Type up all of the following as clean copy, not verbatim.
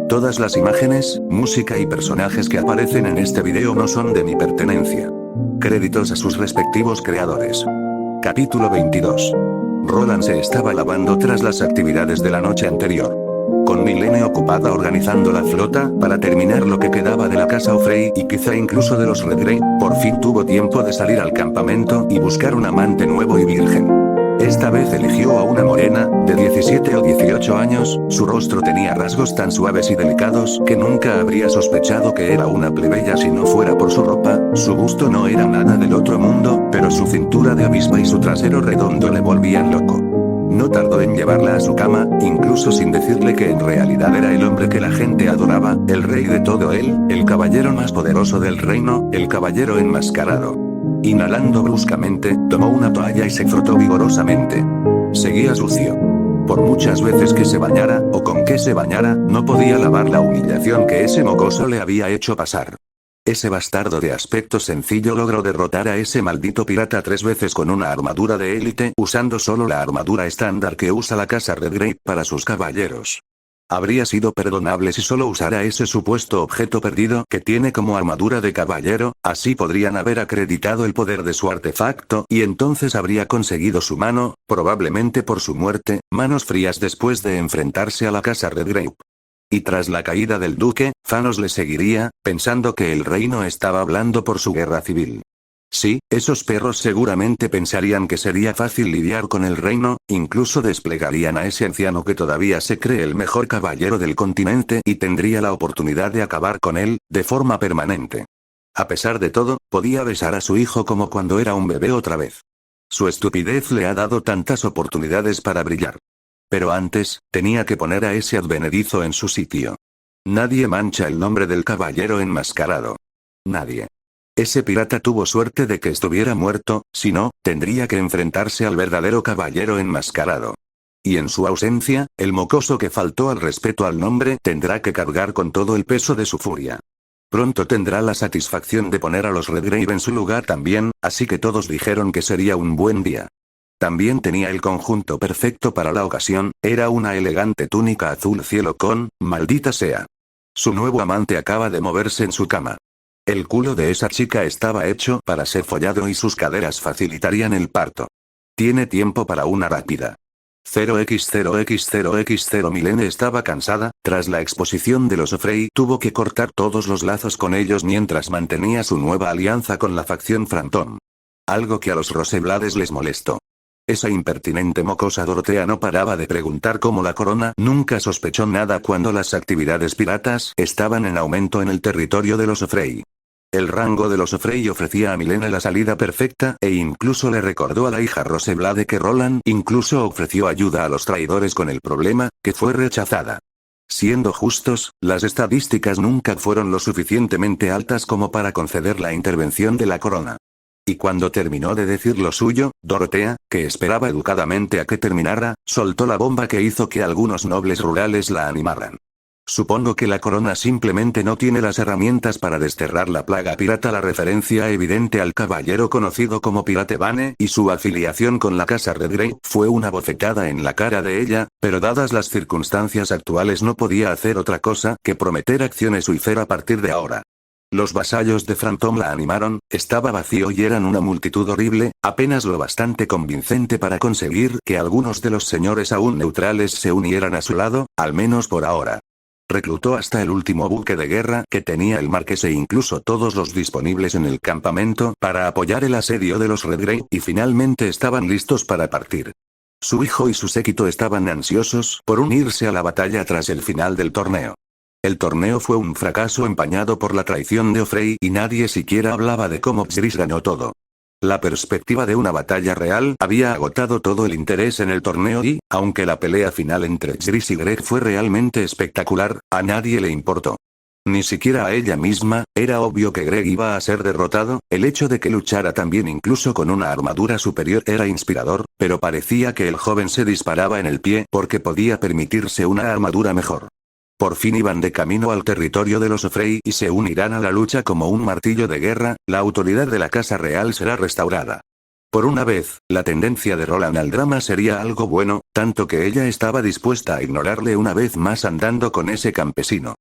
Todas las imágenes, música y personajes que aparecen en este video no son de mi pertenencia. Créditos a sus respectivos creadores. Capítulo 22. Roland se estaba lavando tras las actividades de la noche anterior. Con Milene ocupada organizando la flota para terminar lo que quedaba de la casa O'Frey y quizá incluso de los Redgrave, por fin tuvo tiempo de salir al campamento y buscar un amante nuevo y virgen. Esta vez eligió a una morena, de 17 o 18 años, su rostro tenía rasgos tan suaves y delicados que nunca habría sospechado que era una plebeya si no fuera por su ropa, su busto no era nada del otro mundo, pero su cintura de avispa y su trasero redondo le volvían loco. No tardó en llevarla a su cama, incluso sin decirle que en realidad era el hombre que la gente adoraba, el rey de todo él, el caballero más poderoso del reino, el caballero enmascarado. Inhalando bruscamente, tomó una toalla y se frotó vigorosamente. Seguía sucio. Por muchas veces que se bañara, o con que se bañara, no podía lavar la humillación que ese mocoso le había hecho pasar. Ese bastardo de aspecto sencillo logró derrotar a ese maldito pirata 3 veces con una armadura de élite, usando solo la armadura estándar que usa la casa Redgrave para sus caballeros. Habría sido perdonable si solo usara ese supuesto objeto perdido que tiene como armadura de caballero, así podrían haber acreditado el poder de su artefacto y entonces habría conseguido su mano, probablemente por su muerte, manos frías después de enfrentarse a la casa Redgrave. Y tras la caída del duque, Thanos le seguiría, pensando que el reino estaba hablando por su guerra civil. Sí, esos perros seguramente pensarían que sería fácil lidiar con el reino, incluso desplegarían a ese anciano que todavía se cree el mejor caballero del continente y tendría la oportunidad de acabar con él, de forma permanente. A pesar de todo, podía besar a su hijo como cuando era un bebé otra vez. Su estupidez le ha dado tantas oportunidades para brillar. Pero antes, tenía que poner a ese advenedizo en su sitio. Nadie mancha el nombre del caballero enmascarado. Nadie. Ese pirata tuvo suerte de que estuviera muerto, si no, tendría que enfrentarse al verdadero caballero enmascarado. Y en su ausencia, el mocoso que faltó al respeto al nombre tendrá que cargar con todo el peso de su furia. Pronto tendrá la satisfacción de poner a los Redgrave en su lugar también, así que todos dijeron que sería un buen día. También tenía el conjunto perfecto para la ocasión, era una elegante túnica azul cielo con, maldita sea. Su nuevo amante acaba de moverse en su cama. El culo de esa chica estaba hecho para ser follado y sus caderas facilitarían el parto. Tiene tiempo para una rápida. 0x0x0x0 Milene estaba cansada, tras la exposición de los O'Frey tuvo que cortar todos los lazos con ellos mientras mantenía su nueva alianza con la facción Phantom. Algo que a los Roseblades les molestó. Esa impertinente mocosa Dorotea no paraba de preguntar cómo la corona nunca sospechó nada cuando las actividades piratas estaban en aumento en el territorio de los O'Frey. El rango de los O'Frey ofrecía a Milene la salida perfecta e incluso le recordó a la hija Roseblade que Roland incluso ofreció ayuda a los traidores con el problema, que fue rechazada. Siendo justos, las estadísticas nunca fueron lo suficientemente altas como para conceder la intervención de la corona. Y cuando terminó de decir lo suyo, Dorotea, que esperaba educadamente a que terminara, soltó la bomba que hizo que algunos nobles rurales la animaran. Supongo que la corona simplemente no tiene las herramientas para desterrar la plaga pirata. La referencia evidente al caballero conocido como Pirate Bane y su afiliación con la casa Redgrave fue una bofetada en la cara de ella, pero dadas las circunstancias actuales no podía hacer otra cosa que prometer acciones suicida a partir de ahora. Los vasallos de Phantom la animaron, estaba vacío y eran una multitud horrible, apenas lo bastante convincente para conseguir que algunos de los señores aún neutrales se unieran a su lado, al menos por ahora. Reclutó hasta el último buque de guerra que tenía el marqués e incluso todos los disponibles en el campamento para apoyar el asedio de los Redgrave y finalmente estaban listos para partir. Su hijo y su séquito estaban ansiosos por unirse a la batalla tras el final del torneo. El torneo fue un fracaso empañado por la traición de O'Frey y nadie siquiera hablaba de cómo Xgris ganó todo. La perspectiva de una batalla real había agotado todo el interés en el torneo y, aunque la pelea final entre Xgris y Greg fue realmente espectacular, a nadie le importó. Ni siquiera a ella misma, era obvio que Greg iba a ser derrotado, el hecho de que luchara también incluso con una armadura superior era inspirador, pero parecía que el joven se disparaba en el pie porque podía permitirse una armadura mejor. Por fin iban de camino al territorio de los O'Frey y se unirán a la lucha como un martillo de guerra, la autoridad de la Casa Real será restaurada. Por una vez, la tendencia de Roland al drama sería algo bueno, tanto que ella estaba dispuesta a ignorarle una vez más andando con ese campesino.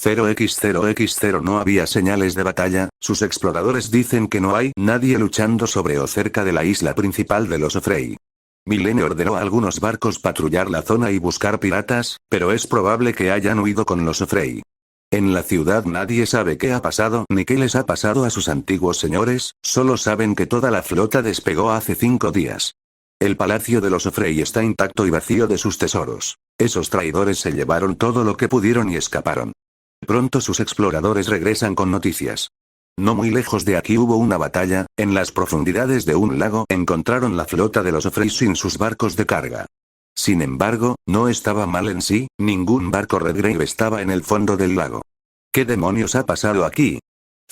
0x0x0 No había señales de batalla, sus exploradores dicen que no hay nadie luchando sobre o cerca de la isla principal de los Frey. Milene ordenó a algunos barcos patrullar la zona y buscar piratas, pero es probable que hayan huido con los Frey. En la ciudad nadie sabe qué ha pasado ni qué les ha pasado a sus antiguos señores, solo saben que toda la flota despegó hace 5 días. El palacio de los Frey está intacto y vacío de sus tesoros. Esos traidores se llevaron todo lo que pudieron y escaparon. Pronto sus exploradores regresan con noticias. No muy lejos de aquí hubo una batalla, en las profundidades de un lago encontraron la flota de los Frey sin sus barcos de carga. Sin embargo, no estaba mal en sí, ningún barco Redgrave estaba en el fondo del lago. ¿Qué demonios ha pasado aquí?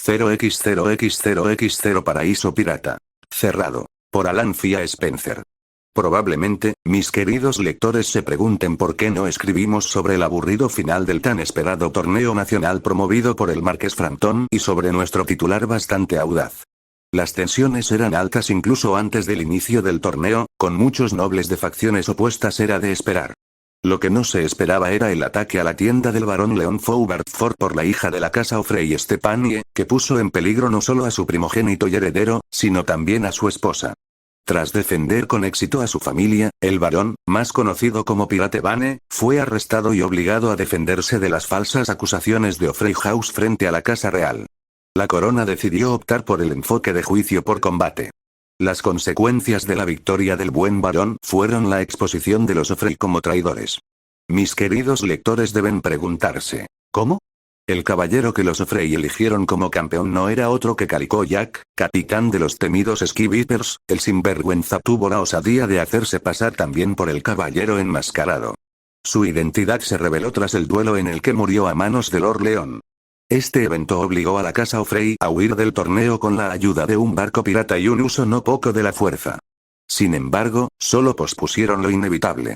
0x0x0x0 Paraíso Pirata. Cerrado. Por Alan Fia Spencer. Probablemente, mis queridos lectores se pregunten por qué no escribimos sobre el aburrido final del tan esperado torneo nacional promovido por el Marqués Frampton y sobre nuestro titular bastante audaz. Las tensiones eran altas incluso antes del inicio del torneo, con muchos nobles de facciones opuestas era de esperar. Lo que no se esperaba era el ataque a la tienda del barón Leon Ford por la hija de la casa O'Frey Stepanie, que puso en peligro no solo a su primogénito y heredero, sino también a su esposa. Tras defender con éxito a su familia, el barón, más conocido como Pirate Bane, fue arrestado y obligado a defenderse de las falsas acusaciones de O'Frey House frente a la Casa Real. La corona decidió optar por el enfoque de juicio por combate. Las consecuencias de la victoria del buen barón fueron la exposición de los O'Frey como traidores. Mis queridos lectores deben preguntarse, ¿cómo? El caballero que los Frey eligieron como campeón no era otro que Calico Jack, capitán de los temidos Ski Vipers. El sinvergüenza tuvo la osadía de hacerse pasar también por el caballero enmascarado. Su identidad se reveló tras el duelo en el que murió a manos de Lord Leon. Este evento obligó a la casa O'Frey a huir del torneo con la ayuda de un barco pirata y un uso no poco de la fuerza. Sin embargo, solo pospusieron lo inevitable.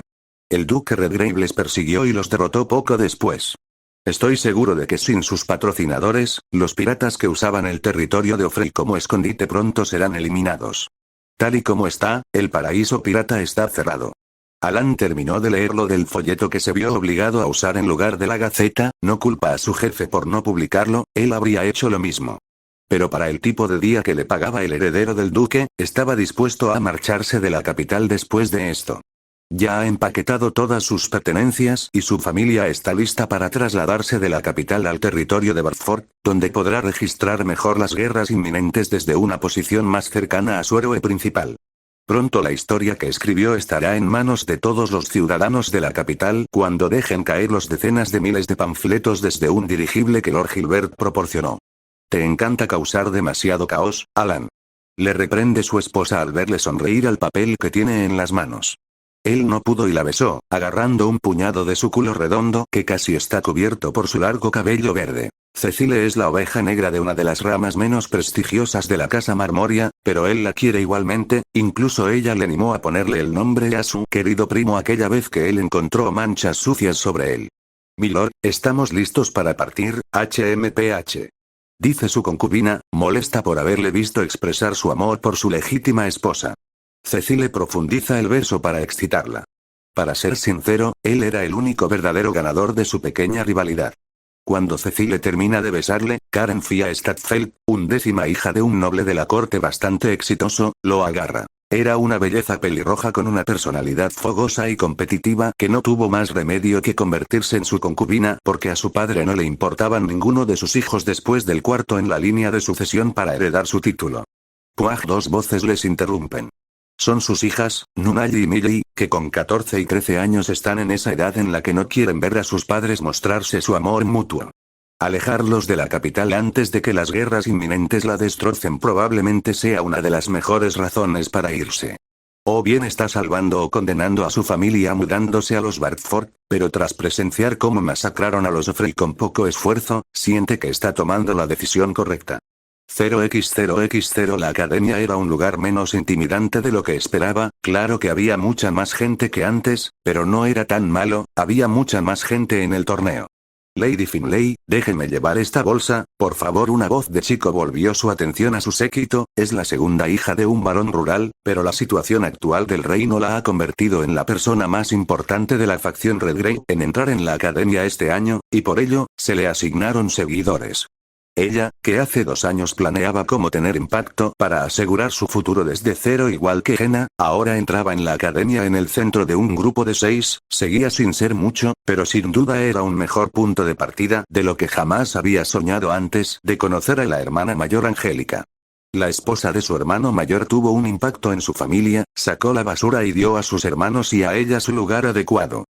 El duque Redgrave les persiguió y los derrotó poco después. Estoy seguro de que sin sus patrocinadores, los piratas que usaban el territorio de O'Frey como escondite pronto serán eliminados. Tal y como está, el paraíso pirata está cerrado. Alan terminó de leerlo del folleto que se vio obligado a usar en lugar de la Gaceta, no culpa a su jefe por no publicarlo, él habría hecho lo mismo. Pero para el tipo de día que le pagaba el heredero del duque, estaba dispuesto a marcharse de la capital después de esto. Ya ha empaquetado todas sus pertenencias y su familia está lista para trasladarse de la capital al territorio de Barford, donde podrá registrar mejor las guerras inminentes desde una posición más cercana a su héroe principal. Pronto la historia que escribió estará en manos de todos los ciudadanos de la capital cuando dejen caer los decenas de miles de panfletos desde un dirigible que Lord Gilbert proporcionó. Te encanta causar demasiado caos, Alan. Le reprende su esposa al verle sonreír al papel que tiene en las manos. Él no pudo y la besó, agarrando un puñado de su culo redondo que casi está cubierto por su largo cabello verde. Cecile es la oveja negra de una de las ramas menos prestigiosas de la casa Marmoria, pero él la quiere igualmente, incluso ella le animó a ponerle el nombre a su querido primo aquella vez que él encontró manchas sucias sobre él. Milord, estamos listos para partir, HMPH. Dice su concubina, molesta por haberle visto expresar su amor por su legítima esposa. Cecile profundiza el verso para excitarla. Para ser sincero, él era el único verdadero ganador de su pequeña rivalidad. Cuando Cecile termina de besarle, Karen Fia Stadtfeld, undécima hija de un noble de la corte bastante exitoso, lo agarra. Era una belleza pelirroja con una personalidad fogosa y competitiva que no tuvo más remedio que convertirse en su concubina porque a su padre no le importaban ninguno de sus hijos después del cuarto en la línea de sucesión para heredar su título. Puaj, dos voces les interrumpen. Son sus hijas, Nunnally y Millie, que con 14 y 13 años están en esa edad en la que no quieren ver a sus padres mostrarse su amor mutuo. Alejarlos de la capital antes de que las guerras inminentes la destrocen probablemente sea una de las mejores razones para irse. O bien está salvando o condenando a su familia mudándose a los Barford, pero tras presenciar cómo masacraron a los O'Frey con poco esfuerzo, siente que está tomando la decisión correcta. 0x0x0 La academia era un lugar menos intimidante de lo que esperaba, claro que había mucha más gente que antes, pero no era tan malo, había mucha más gente en el torneo. Lady Finlay, déjeme llevar esta bolsa, por favor. Una voz de chico volvió su atención a su séquito. Es la segunda hija de un varón rural, pero la situación actual del reino la ha convertido en la persona más importante de la facción Redgrave en entrar en la academia este año, y por ello, se le asignaron seguidores. Ella, que hace 2 años planeaba cómo tener impacto para asegurar su futuro desde cero igual que Jenna, ahora entraba en la academia en el centro de un grupo de 6, seguía sin ser mucho, pero sin duda era un mejor punto de partida de lo que jamás había soñado antes de conocer a la hermana mayor Angélica. La esposa de su hermano mayor tuvo un impacto en su familia, sacó la basura y dio a sus hermanos y a ella su lugar adecuado.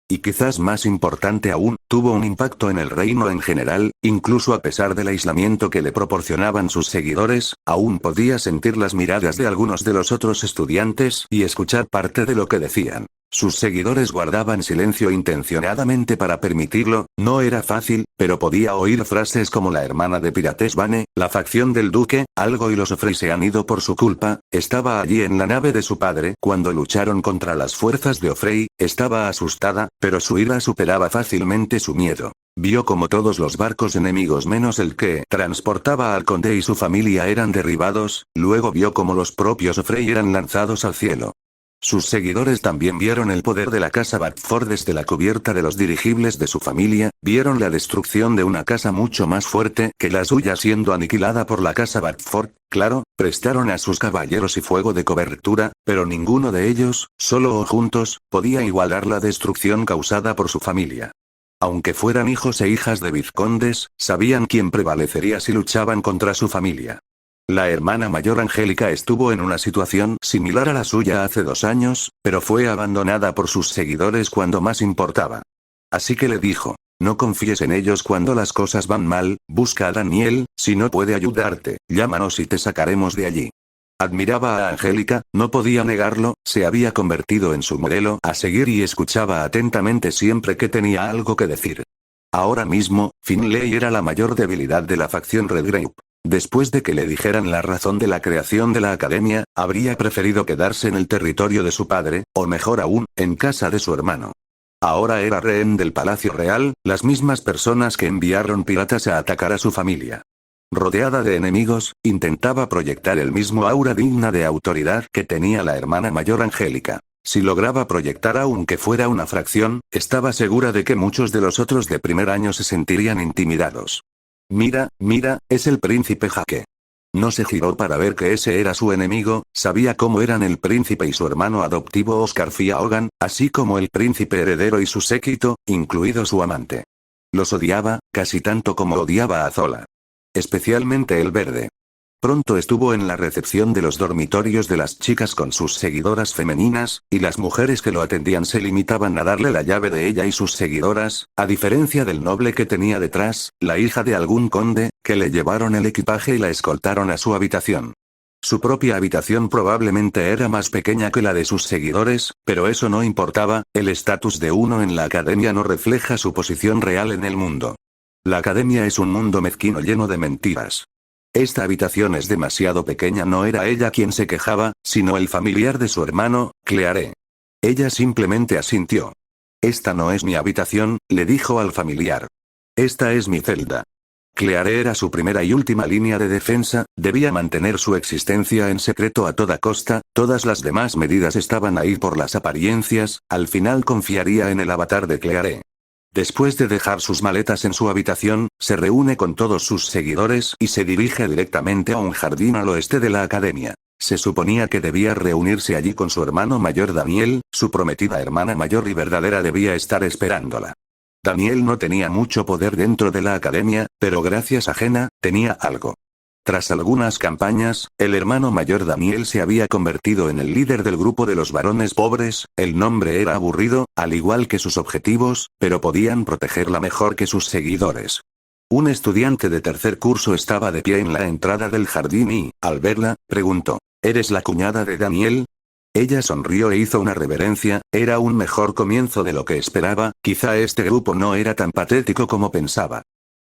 Y quizás más importante aún, tuvo un impacto en el reino en general, incluso a pesar del aislamiento que le proporcionaban sus seguidores, aún podía sentir las miradas de algunos de los otros estudiantes y escuchar parte de lo que decían. Sus seguidores guardaban silencio intencionadamente para permitirlo, no era fácil, pero podía oír frases como la hermana de Pirates Bane, la facción del duque, algo y los Frey se han ido por su culpa, estaba allí en la nave de su padre cuando lucharon contra las fuerzas de O'Frey, estaba asustada, pero su ira superaba fácilmente su miedo. Vio como todos los barcos enemigos menos el que transportaba al conde y su familia eran derribados, luego vio como los propios O'Frey eran lanzados al cielo. Sus seguidores también vieron el poder de la casa Batford desde la cubierta de los dirigibles de su familia, vieron la destrucción de una casa mucho más fuerte que la suya siendo aniquilada por la casa Batford, claro, prestaron a sus caballeros y fuego de cobertura, pero ninguno de ellos, solo o juntos, podía igualar la destrucción causada por su familia. Aunque fueran hijos e hijas de vizcondes, sabían quién prevalecería si luchaban contra su familia. La hermana mayor Angélica estuvo en una situación similar a la suya hace 2 años, pero fue abandonada por sus seguidores cuando más importaba. Así que le dijo, no confíes en ellos cuando las cosas van mal, busca a Daniel, si no puede ayudarte, llámanos y te sacaremos de allí. Admiraba a Angélica, no podía negarlo, se había convertido en su modelo a seguir y escuchaba atentamente siempre que tenía algo que decir. Ahora mismo, Finlay era la mayor debilidad de la facción Redgrave. Después de que le dijeran la razón de la creación de la academia, habría preferido quedarse en el territorio de su padre, o mejor aún, en casa de su hermano. Ahora era rehén del Palacio Real, las mismas personas que enviaron piratas a atacar a su familia. Rodeada de enemigos, intentaba proyectar el mismo aura digna de autoridad que tenía la hermana mayor Angélica. Si lograba proyectar aunque fuera una fracción, estaba segura de que muchos de los otros de primer año se sentirían intimidados. Mira, es el príncipe Jake. No se giró para ver que ese era su enemigo, sabía cómo eran el príncipe y su hermano adoptivo Oscar Fiaogan, así como el príncipe heredero y su séquito, incluido su amante. Los odiaba, casi tanto como odiaba a Zola. Especialmente el verde. Pronto estuvo en la recepción de los dormitorios de las chicas con sus seguidoras femeninas, y las mujeres que lo atendían se limitaban a darle la llave de ella y sus seguidoras, a diferencia del noble que tenía detrás, la hija de algún conde, que le llevaron el equipaje y la escoltaron a su habitación. Su propia habitación probablemente era más pequeña que la de sus seguidores, pero eso no importaba, el estatus de uno en la academia no refleja su posición real en el mundo. La academia es un mundo mezquino lleno de mentiras. Esta habitación es demasiado pequeña. No era ella quien se quejaba, sino el familiar de su hermano, Claire. Ella simplemente asintió. Esta no es mi habitación, le dijo al familiar. Esta es mi celda. Claire era su primera y última línea de defensa, debía mantener su existencia en secreto a toda costa, todas las demás medidas estaban ahí por las apariencias, al final confiaría en el avatar de Claire. Después de dejar sus maletas en su habitación, se reúne con todos sus seguidores y se dirige directamente a un jardín al oeste de la academia. Se suponía que debía reunirse allí con su hermano mayor Daniel, su prometida hermana mayor y verdadera debía estar esperándola. Daniel no tenía mucho poder dentro de la academia, pero gracias a Jenna, tenía algo. Tras algunas campañas, el hermano mayor Daniel se había convertido en el líder del grupo de los varones pobres, el nombre era aburrido, al igual que sus objetivos, pero podían protegerla mejor que sus seguidores. Un estudiante de tercer curso estaba de pie en la entrada del jardín y, al verla, preguntó, ¿eres la cuñada de Daniel? Ella sonrió e hizo una reverencia, era un mejor comienzo de lo que esperaba, quizá este grupo no era tan patético como pensaba.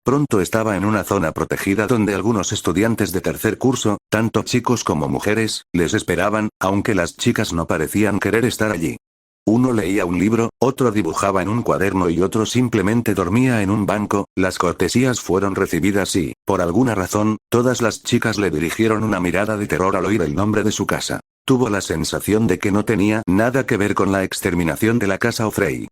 Pronto estaba en una zona protegida donde algunos estudiantes de tercer curso, tanto chicos como mujeres, les esperaban, aunque las chicas no parecían querer estar allí. Uno leía un libro, otro dibujaba en un cuaderno y otro simplemente dormía en un banco. Las cortesías fueron recibidas y, por alguna razón, todas las chicas le dirigieron una mirada de terror al oír el nombre de su casa. Tuvo la sensación de que no tenía nada que ver con la exterminación de la casa O'Frey.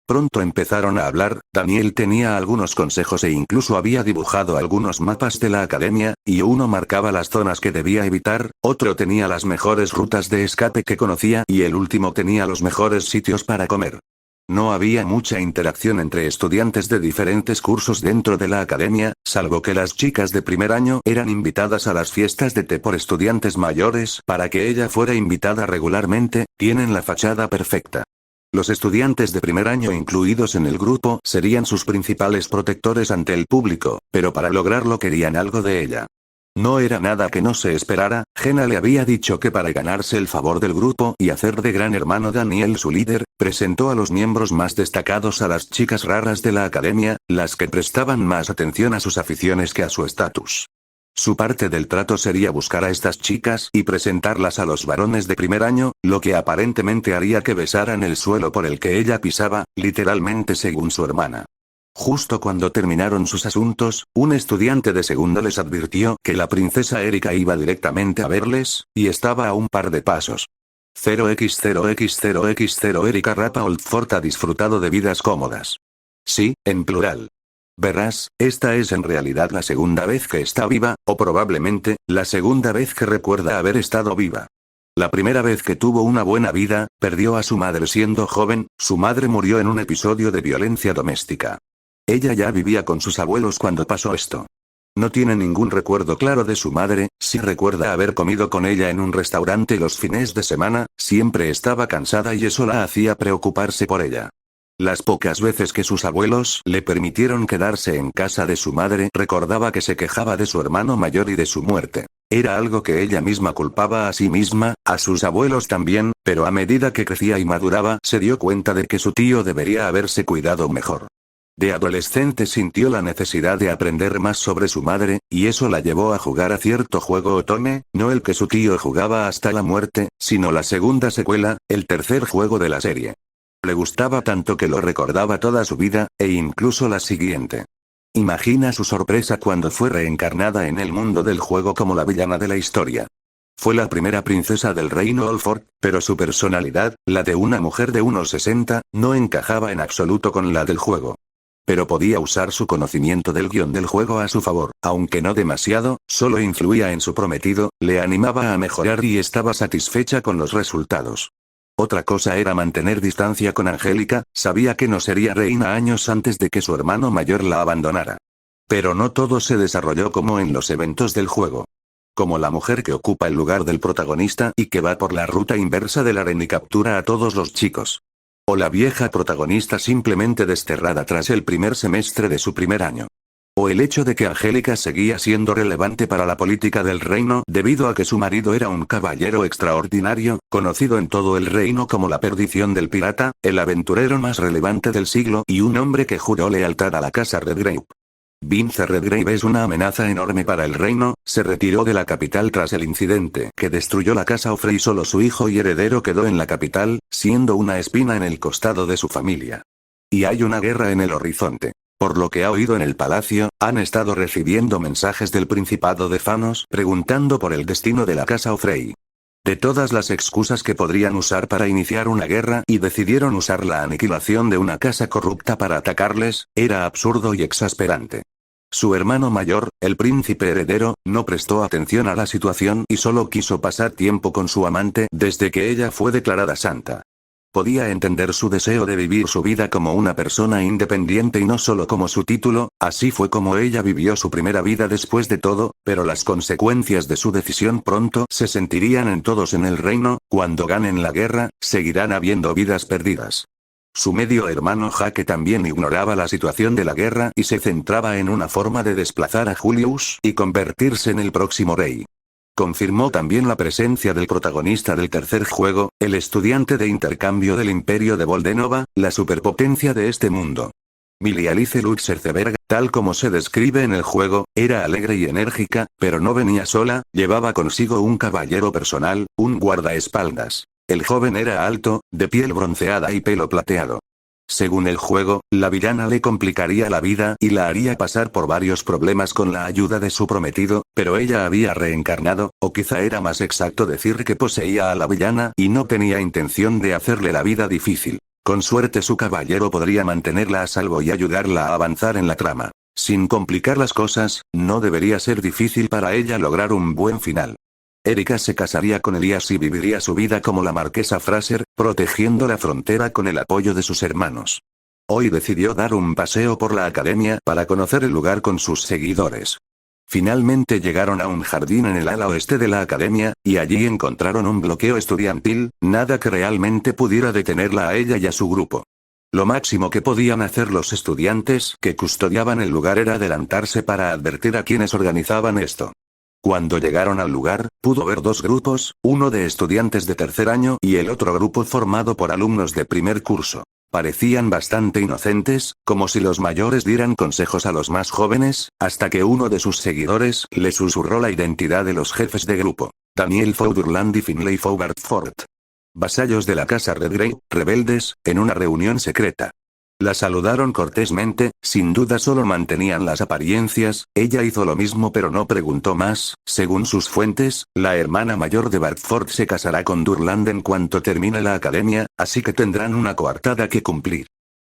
Pronto empezaron a hablar. Daniel tenía algunos consejos e incluso había dibujado algunos mapas de la academia, y uno marcaba las zonas que debía evitar, otro tenía las mejores rutas de escape que conocía y el último tenía los mejores sitios para comer. No había mucha interacción entre estudiantes de diferentes cursos dentro de la academia, salvo que las chicas de primer año eran invitadas a las fiestas de té por estudiantes mayores para que ella fuera invitada regularmente. Tienen la fachada perfecta. Los estudiantes de primer año incluidos en el grupo serían sus principales protectores ante el público, pero para lograrlo querían algo de ella. No era nada que no se esperara. Jenna le había dicho que para ganarse el favor del grupo y hacer de gran hermano Daniel su líder, presentó a los miembros más destacados a las chicas raras de la academia, las que prestaban más atención a sus aficiones que a su estatus. Su parte del trato sería buscar a estas chicas y presentarlas a los varones de primer año, lo que aparentemente haría que besaran el suelo por el que ella pisaba, literalmente según su hermana. Justo cuando terminaron sus asuntos, un estudiante de segundo les advirtió que la princesa Erika iba directamente a verles, y estaba a un par de pasos. 0x0x0x0 Erika Rapa Oldford ha disfrutado de vidas cómodas. Sí, en plural. Verás, esta es en realidad la segunda vez que está viva, o probablemente, la segunda vez que recuerda haber estado viva. La primera vez que tuvo una buena vida, perdió a su madre siendo joven. Su madre murió en un episodio de violencia doméstica. Ella ya vivía con sus abuelos cuando pasó esto. No tiene ningún recuerdo claro de su madre. Sí recuerda haber comido con ella en un restaurante los fines de semana. Siempre estaba cansada y eso la hacía preocuparse por ella. Las pocas veces que sus abuelos le permitieron quedarse en casa de su madre, recordaba que se quejaba de su hermano mayor y de su muerte. Era algo que ella misma culpaba a sí misma, a sus abuelos también, pero a medida que crecía y maduraba, se dio cuenta de que su tío debería haberse cuidado mejor. De adolescente sintió la necesidad de aprender más sobre su madre, y eso la llevó a jugar a cierto juego Otome, no el que su tío jugaba hasta la muerte, sino la segunda secuela, el tercer juego de la serie. Le gustaba tanto que lo recordaba toda su vida, e incluso la siguiente. Imagina su sorpresa cuando fue reencarnada en el mundo del juego como la villana de la historia. Fue la primera princesa del reino Oldford, pero su personalidad, la de una mujer de 1,60, no encajaba en absoluto con la del juego. Pero podía usar su conocimiento del guión del juego a su favor, aunque no demasiado, solo influía en su prometido, le animaba a mejorar y estaba satisfecha con los resultados. Otra cosa era mantener distancia con Angélica. Sabía que no sería reina años antes de que su hermano mayor la abandonara. Pero no todo se desarrolló como en los eventos del juego. Como la mujer que ocupa el lugar del protagonista y que va por la ruta inversa del harén y captura a todos los chicos. O la vieja protagonista simplemente desterrada tras el primer semestre de su primer año. O el hecho de que Angélica seguía siendo relevante para la política del reino debido a que su marido era un caballero extraordinario, conocido en todo el reino como la perdición del pirata, el aventurero más relevante del siglo y un hombre que juró lealtad a la casa Redgrave. Vince Redgrave es una amenaza enorme para el reino. Se retiró de la capital tras el incidente que destruyó la casa O'Frey. Solo su hijo y heredero quedó en la capital, siendo una espina en el costado de su familia. Y hay una guerra en el horizonte. Por lo que ha oído en el palacio, han estado recibiendo mensajes del Principado de Fanos preguntando por el destino de la casa O'Frey. De todas las excusas que podrían usar para iniciar una guerra y decidieron usar la aniquilación de una casa corrupta para atacarles, era absurdo y exasperante. Su hermano mayor, el príncipe heredero, no prestó atención a la situación y solo quiso pasar tiempo con su amante desde que ella fue declarada santa. Podía entender su deseo de vivir su vida como una persona independiente y no solo como su título. Así fue como ella vivió su primera vida después de todo, pero las consecuencias de su decisión pronto se sentirían en todos en el reino. Cuando ganen la guerra, seguirán habiendo vidas perdidas. Su medio hermano Jake también ignoraba la situación de la guerra y se centraba en una forma de desplazar a Julius y convertirse en el próximo rey. Confirmó también la presencia del protagonista del tercer juego, el estudiante de intercambio del Imperio de Boldenova, la superpotencia de este mundo. Millie Alice Luxemburg, tal como se describe en el juego, era alegre y enérgica, pero no venía sola, llevaba consigo un caballero personal, un guardaespaldas. El joven era alto, de piel bronceada y pelo plateado. Según el juego, la villana le complicaría la vida y la haría pasar por varios problemas con la ayuda de su prometido, pero ella había reencarnado, o quizá era más exacto decir que poseía a la villana y no tenía intención de hacerle la vida difícil. Con suerte su caballero podría mantenerla a salvo y ayudarla a avanzar en la trama. Sin complicar las cosas, no debería ser difícil para ella lograr un buen final. Erika se casaría con Elías y viviría su vida como la marquesa Fraser, protegiendo la frontera con el apoyo de sus hermanos. Hoy decidió dar un paseo por la academia para conocer el lugar con sus seguidores. Finalmente llegaron a un jardín en el ala oeste de la academia, y allí encontraron un bloqueo estudiantil, nada que realmente pudiera detenerla a ella y a su grupo. Lo máximo que podían hacer los estudiantes que custodiaban el lugar era adelantarse para advertir a quienes organizaban esto. Cuando llegaron al lugar, pudo ver dos grupos, uno de estudiantes de tercer año y el otro grupo formado por alumnos de primer curso. Parecían bastante inocentes, como si los mayores dieran consejos a los más jóvenes, hasta que uno de sus seguidores le susurró la identidad de los jefes de grupo. Daniel Fowlerland y Finlay Ford. Vasallos de la casa Redgrave, rebeldes, en una reunión secreta. La saludaron cortésmente, sin duda solo mantenían las apariencias, ella hizo lo mismo pero no preguntó más. Según sus fuentes, la hermana mayor de Bartford se casará con Durland en cuanto termine la academia, así que tendrán una coartada que cumplir.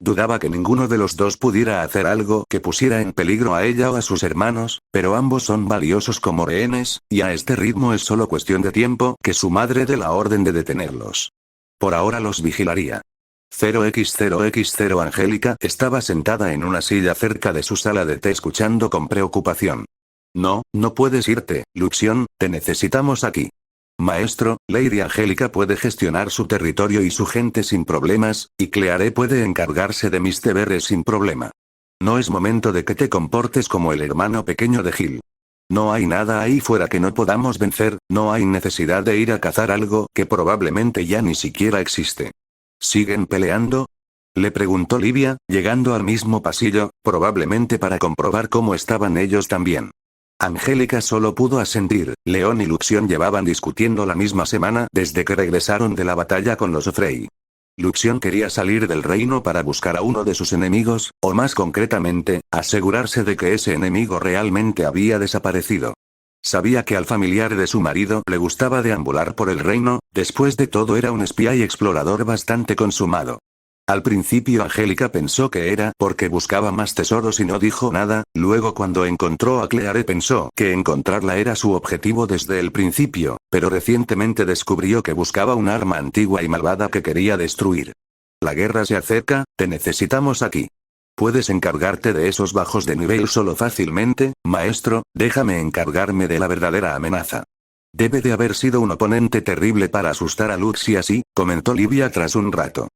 Dudaba que ninguno de los dos pudiera hacer algo que pusiera en peligro a ella o a sus hermanos, pero ambos son valiosos como rehenes, y a este ritmo es solo cuestión de tiempo que su madre dé la orden de detenerlos. Por ahora los vigilaría. 0x0x0 Angélica estaba sentada en una silla cerca de su sala de té escuchando con preocupación. No, no puedes irte, Luxion, te necesitamos aquí. Maestro, Lady Angélica puede gestionar su territorio y su gente sin problemas, y Claire puede encargarse de mis deberes sin problema. No es momento de que te comportes como el hermano pequeño de Gil. No hay nada ahí fuera que no podamos vencer, no hay necesidad de ir a cazar algo que probablemente ya ni siquiera existe. ¿Siguen peleando? Le preguntó Livia, llegando al mismo pasillo, probablemente para comprobar cómo estaban ellos también. Angélica solo pudo asentir. León y Luxion llevaban discutiendo la misma semana desde que regresaron de la batalla con los Frey. Luxion quería salir del reino para buscar a uno de sus enemigos, o más concretamente, asegurarse de que ese enemigo realmente había desaparecido. Sabía que al familiar de su marido le gustaba deambular por el reino, después de todo era un espía y explorador bastante consumado. Al principio Angélica pensó que era porque buscaba más tesoros y no dijo nada, luego cuando encontró a Claire pensó que encontrarla era su objetivo desde el principio, pero recientemente descubrió que buscaba un arma antigua y malvada que quería destruir. La guerra se acerca, te necesitamos aquí. ¿Puedes encargarte de esos bajos de nivel solo fácilmente, maestro? Déjame encargarme de la verdadera amenaza. Debe de haber sido un oponente terrible para asustar a Lux y así, comentó Livia tras un rato.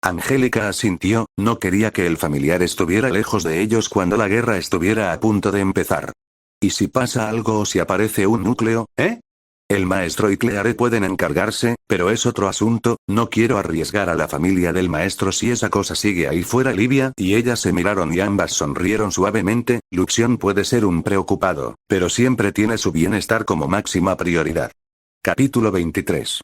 Angélica asintió, no quería que el familiar estuviera lejos de ellos cuando la guerra estuviera a punto de empezar. ¿Y si pasa algo o si aparece un núcleo, eh? El maestro y Claire pueden encargarse, pero es otro asunto, no quiero arriesgar a la familia del maestro si esa cosa sigue ahí fuera. Livia y ella se miraron y ambas sonrieron suavemente. Luxion puede ser un preocupado, pero siempre tiene su bienestar como máxima prioridad. Capítulo 23.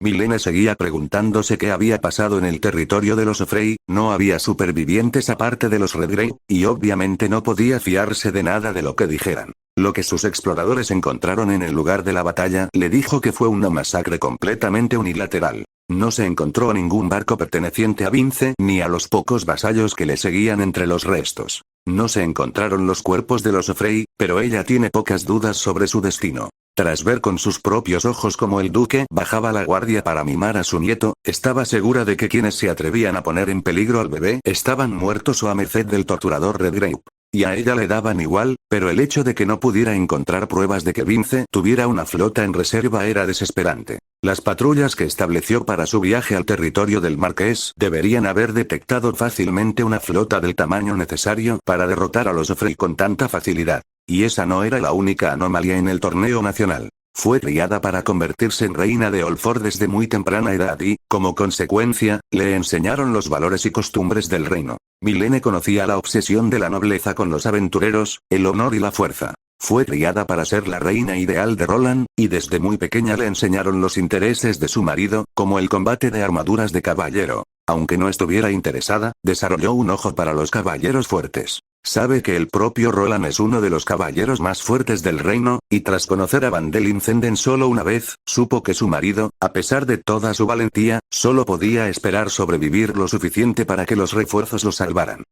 Milene seguía preguntándose qué había pasado en el territorio de los Frey, no había supervivientes aparte de los Redgrave, y obviamente no podía fiarse de nada de lo que dijeran. Lo que sus exploradores encontraron en el lugar de la batalla le dijo que fue una masacre completamente unilateral. No se encontró ningún barco perteneciente a Vince ni a los pocos vasallos que le seguían entre los restos. No se encontraron los cuerpos de los Frey, pero ella tiene pocas dudas sobre su destino. Tras ver con sus propios ojos cómo el duque bajaba la guardia para mimar a su nieto, estaba segura de que quienes se atrevían a poner en peligro al bebé estaban muertos o a merced del torturador Redgrave. Y a ella le daban igual, pero el hecho de que no pudiera encontrar pruebas de que Vince tuviera una flota en reserva era desesperante. Las patrullas que estableció para su viaje al territorio del Marqués deberían haber detectado fácilmente una flota del tamaño necesario para derrotar a los Frey con tanta facilidad. Y esa no era la única anomalía en el torneo nacional. Fue criada para convertirse en reina de Olford desde muy temprana edad y, como consecuencia, le enseñaron los valores y costumbres del reino. Milene conocía la obsesión de la nobleza con los aventureros, el honor y la fuerza. Fue criada para ser la reina ideal de Roland, y desde muy pequeña le enseñaron los intereses de su marido, como el combate de armaduras de caballero. Aunque no estuviera interesada, desarrolló un ojo para los caballeros fuertes. Sabe que el propio Roland es uno de los caballeros más fuertes del reino, y tras conocer a Van der Linsenden solo una vez, supo que su marido, a pesar de toda su valentía, solo podía esperar sobrevivir lo suficiente para que los refuerzos lo salvaran.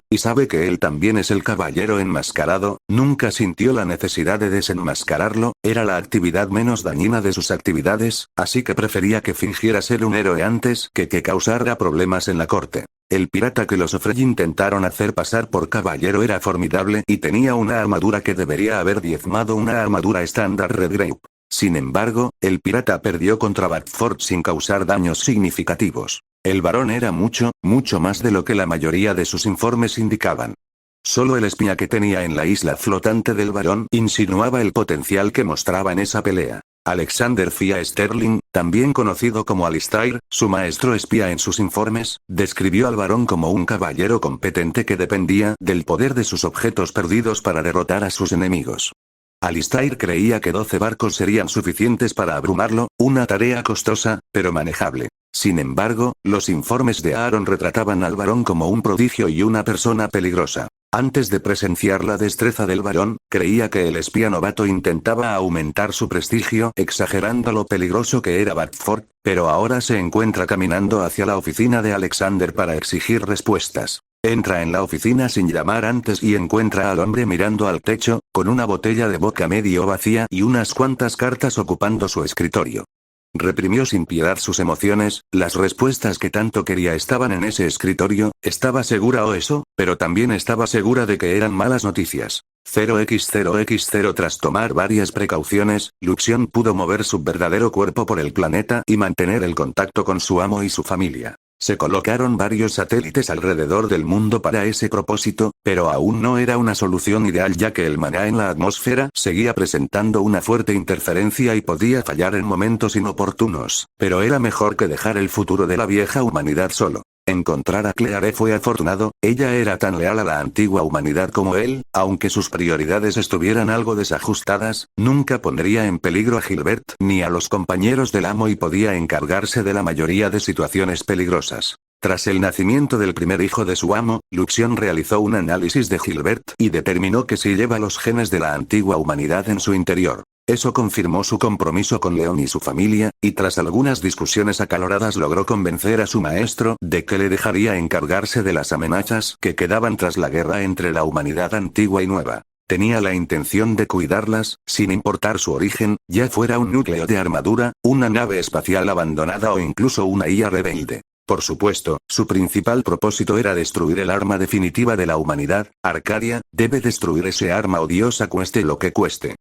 Y sabe que él también es el caballero enmascarado, nunca sintió la necesidad de desenmascararlo, era la actividad menos dañina de sus actividades, así que prefería que fingiera ser un héroe antes que causara problemas en la corte. El pirata que los Frey intentaron hacer pasar por caballero era formidable y tenía una armadura que debería haber diezmado una armadura estándar Redgrave. Sin embargo, el pirata perdió contra Batford sin causar daños significativos. El varón era mucho más de lo que la mayoría de sus informes indicaban. Solo el espía que tenía en la isla flotante del varón insinuaba el potencial que mostraba en esa pelea. Alexander Fia Sterling, también conocido como Alistair, su maestro espía en sus informes, describió al varón como un caballero competente que dependía del poder de sus objetos perdidos para derrotar a sus enemigos. Alistair creía que 12 barcos serían suficientes para abrumarlo, una tarea costosa, pero manejable. Sin embargo, los informes de Aaron retrataban al varón como un prodigio y una persona peligrosa. Antes de presenciar la destreza del varón, creía que el espía novato intentaba aumentar su prestigio exagerando lo peligroso que era Batford, pero ahora se encuentra caminando hacia la oficina de Alexander para exigir respuestas. Entra en la oficina sin llamar antes y encuentra al hombre mirando al techo, con una botella de vodka medio vacía y unas cuantas cartas ocupando su escritorio. Reprimió sin piedad sus emociones, las respuestas que tanto quería estaban en ese escritorio, estaba segura o eso, pero también estaba segura de que eran malas noticias. 0x0x0 Tras tomar varias precauciones, Luxion pudo mover su verdadero cuerpo por el planeta y mantener el contacto con su amo y su familia. Se colocaron varios satélites alrededor del mundo para ese propósito, pero aún no era una solución ideal ya que el maná en la atmósfera seguía presentando una fuerte interferencia y podía fallar en momentos inoportunos, pero era mejor que dejar el futuro de la vieja humanidad solo. Encontrar a Claire fue afortunado, ella era tan leal a la antigua humanidad como él, aunque sus prioridades estuvieran algo desajustadas, nunca pondría en peligro a Gilbert ni a los compañeros del amo y podía encargarse de la mayoría de situaciones peligrosas. Tras el nacimiento del primer hijo de su amo, Luxion realizó un análisis de Gilbert y determinó que sí lleva los genes de la antigua humanidad en su interior. Eso confirmó su compromiso con Leon y su familia, y tras algunas discusiones acaloradas logró convencer a su maestro de que le dejaría encargarse de las amenazas que quedaban tras la guerra entre la humanidad antigua y nueva. Tenía la intención de cuidarlas, sin importar su origen, ya fuera un núcleo de armadura, una nave espacial abandonada o incluso una IA rebelde. Por supuesto, su principal propósito era destruir el arma definitiva de la humanidad, Arcadia, debe destruir ese arma odiosa cueste lo que cueste.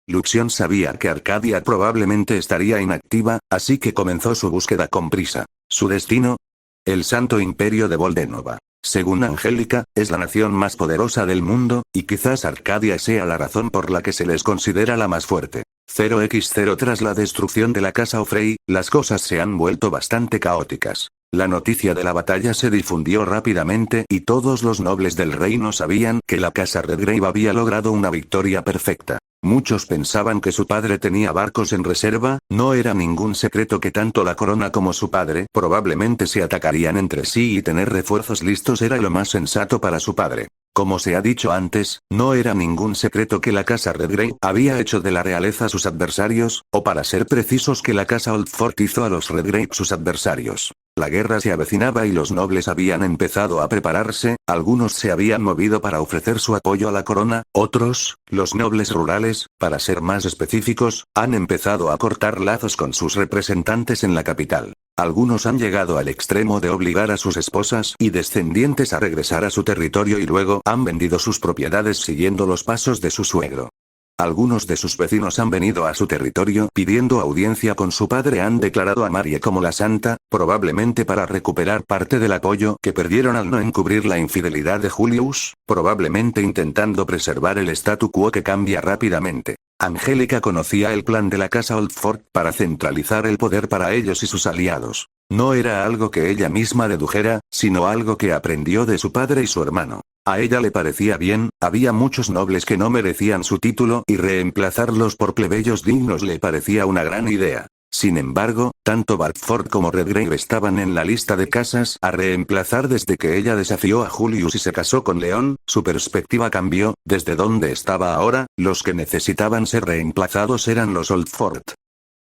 Luxion sabía que Arcadia probablemente estaría inactiva, así que comenzó su búsqueda con prisa. ¿Su destino? El Santo Imperio de Boldenova. Según Angélica, es la nación más poderosa del mundo, y quizás Arcadia sea la razón por la que se les considera la más fuerte. 0x0 Tras la destrucción de la casa O'Frey, las cosas se han vuelto bastante caóticas. La noticia de la batalla se difundió rápidamente y todos los nobles del reino sabían que la casa Redgrave había logrado una victoria perfecta. Muchos pensaban que su padre tenía barcos en reserva, no era ningún secreto que tanto la corona como su padre probablemente se atacarían entre sí y tener refuerzos listos era lo más sensato para su padre. Como se ha dicho antes, no era ningún secreto que la casa Redgrave había hecho de la realeza sus adversarios, o para ser precisos que la casa Oldfort hizo a los Redgrave sus adversarios. La guerra se avecinaba y los nobles habían empezado a prepararse, algunos se habían movido para ofrecer su apoyo a la corona, otros, los nobles rurales, para ser más específicos, han empezado a cortar lazos con sus representantes en la capital. Algunos han llegado al extremo de obligar a sus esposas y descendientes a regresar a su territorio y luego han vendido sus propiedades siguiendo los pasos de su suegro. Algunos de sus vecinos han venido a su territorio pidiendo audiencia con su padre, han declarado a Marie como la santa, probablemente para recuperar parte del apoyo que perdieron al no encubrir la infidelidad de Julius, probablemente intentando preservar el statu quo que cambia rápidamente. Angélica conocía el plan de la casa Oldfort para centralizar el poder para ellos y sus aliados. No era algo que ella misma dedujera, sino algo que aprendió de su padre y su hermano. A ella le parecía bien, había muchos nobles que no merecían su título y reemplazarlos por plebeyos dignos le parecía una gran idea. Sin embargo, tanto Bartford como Redgrave estaban en la lista de casas a reemplazar desde que ella desafió a Julius y se casó con León, su perspectiva cambió, desde donde estaba ahora, los que necesitaban ser reemplazados eran los Oldford.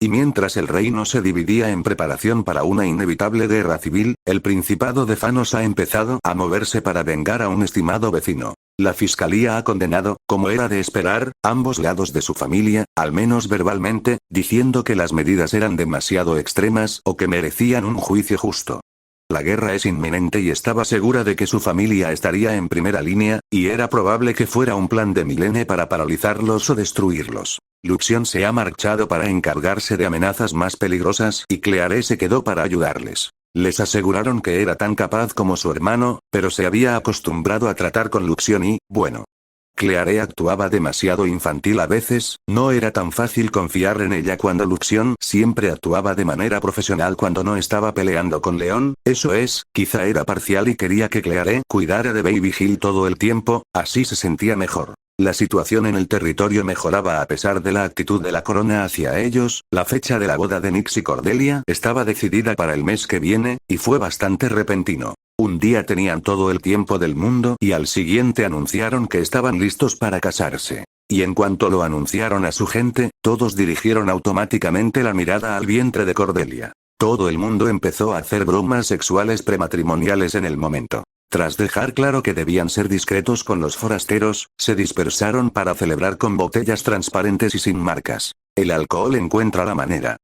Y mientras el reino se dividía en preparación para una inevitable guerra civil, el Principado de Fanos ha empezado a moverse para vengar a un estimado vecino. La fiscalía ha condenado, como era de esperar, ambos lados de su familia, al menos verbalmente, diciendo que las medidas eran demasiado extremas o que merecían un juicio justo. La guerra es inminente y estaba segura de que su familia estaría en primera línea, y era probable que fuera un plan de Milene para paralizarlos o destruirlos. Luxion se ha marchado para encargarse de amenazas más peligrosas y Cleare se quedó para ayudarles. Les aseguraron que era tan capaz como su hermano, pero se había acostumbrado a tratar con Luxion y, bueno. Cleare actuaba demasiado infantil a veces, no era tan fácil confiar en ella cuando Luxion siempre actuaba de manera profesional cuando no estaba peleando con León, eso es, quizá era parcial y quería que Cleare cuidara de Baby Hill todo el tiempo, así se sentía mejor. La situación en el territorio mejoraba a pesar de la actitud de la corona hacia ellos, la fecha de la boda de Nyx y Cordelia estaba decidida para el mes que viene, y fue bastante repentino. Un día tenían todo el tiempo del mundo y al siguiente anunciaron que estaban listos para casarse. Y en cuanto lo anunciaron a su gente, todos dirigieron automáticamente la mirada al vientre de Cordelia. Todo el mundo empezó a hacer bromas sexuales prematrimoniales en el momento. Tras dejar claro que debían ser discretos con los forasteros, se dispersaron para celebrar con botellas transparentes y sin marcas. El alcohol encuentra la manera.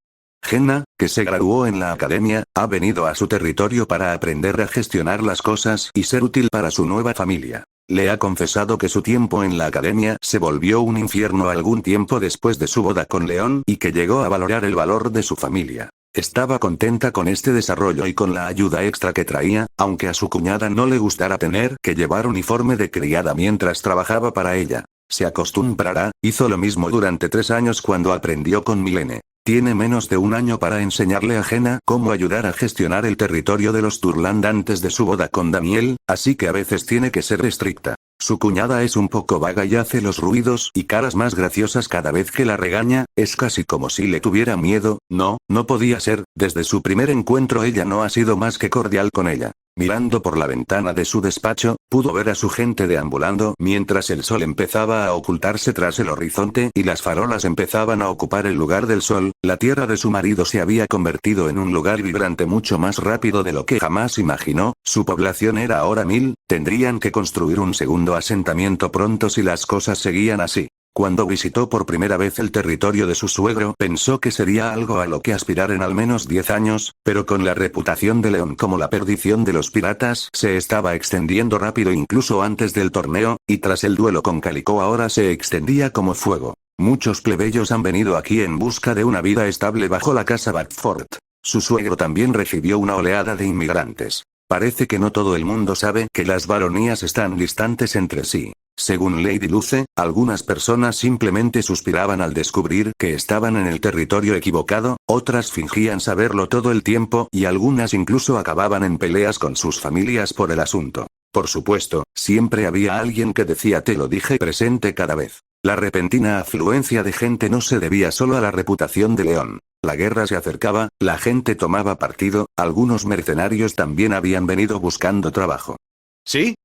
Jenna, que se graduó en la academia, ha venido a su territorio para aprender a gestionar las cosas y ser útil para su nueva familia. Le ha confesado que su tiempo en la academia se volvió un infierno algún tiempo después de su boda con León y que llegó a valorar el valor de su familia. Estaba contenta con este desarrollo y con la ayuda extra que traía, aunque a su cuñada no le gustara tener que llevar uniforme de criada mientras trabajaba para ella. Se acostumbrará, hizo lo mismo durante 3 años cuando aprendió con Milene. Tiene menos de un año para enseñarle a Jenna cómo ayudar a gestionar el territorio de los Turland antes de su boda con Daniel, así que a veces tiene que ser estricta. Su cuñada es un poco vaga y hace los ruidos y caras más graciosas cada vez que la regaña, es casi como si le tuviera miedo, no podía ser, desde su primer encuentro ella no ha sido más que cordial con ella. Mirando por la ventana de su despacho, pudo ver a su gente deambulando mientras el sol empezaba a ocultarse tras el horizonte y las farolas empezaban a ocupar el lugar del sol. La tierra de su marido se había convertido en un lugar vibrante mucho más rápido de lo que jamás imaginó, su población era ahora 1000, tendrían que construir un segundo asentamiento pronto si las cosas seguían así. Cuando visitó por primera vez el territorio de su suegro, pensó que sería algo a lo que aspirar en al menos 10 años, pero con la reputación de León como la perdición de los piratas, se estaba extendiendo rápido incluso antes del torneo, y tras el duelo con Calico ahora se extendía como fuego. Muchos plebeyos han venido aquí en busca de una vida estable bajo la casa Bartford. Su suegro también recibió una oleada de inmigrantes. Parece que no todo el mundo sabe que las baronías están distantes entre sí. Según Lady Luce, algunas personas simplemente suspiraban al descubrir que estaban en el territorio equivocado, otras fingían saberlo todo el tiempo y algunas incluso acababan en peleas con sus familias por el asunto. Por supuesto, siempre había alguien que decía te lo dije presente cada vez. La repentina afluencia de gente no se debía solo a la reputación de León. La guerra se acercaba, la gente tomaba partido, algunos mercenarios también habían venido buscando trabajo. ¿Sí?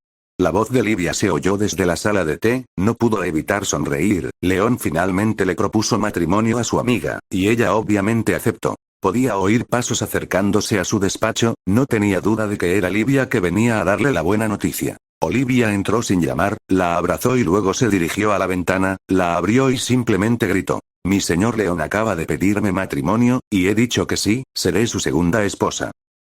La voz de Livia se oyó desde la sala de té, no pudo evitar sonreír. León finalmente le propuso matrimonio a su amiga, y ella obviamente aceptó. Podía oír pasos acercándose a su despacho, no tenía duda de que era Livia que venía a darle la buena noticia. Olivia entró sin llamar, la abrazó y luego se dirigió a la ventana, la abrió y simplemente gritó. Mi señor León acaba de pedirme matrimonio, y he dicho que sí, seré su segunda esposa.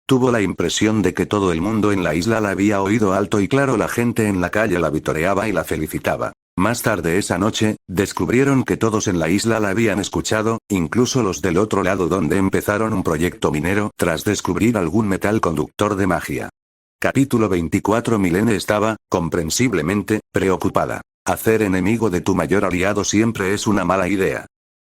Tuvo la impresión de que todo el mundo en la isla la había oído alto y claro, la gente en la calle la vitoreaba y la felicitaba. Más tarde esa noche, descubrieron que todos en la isla la habían escuchado, incluso los del otro lado donde empezaron un proyecto minero tras descubrir algún metal conductor de magia. Capítulo 24. Milene estaba, comprensiblemente, preocupada. Hacer enemigo de tu mayor aliado siempre es una mala idea.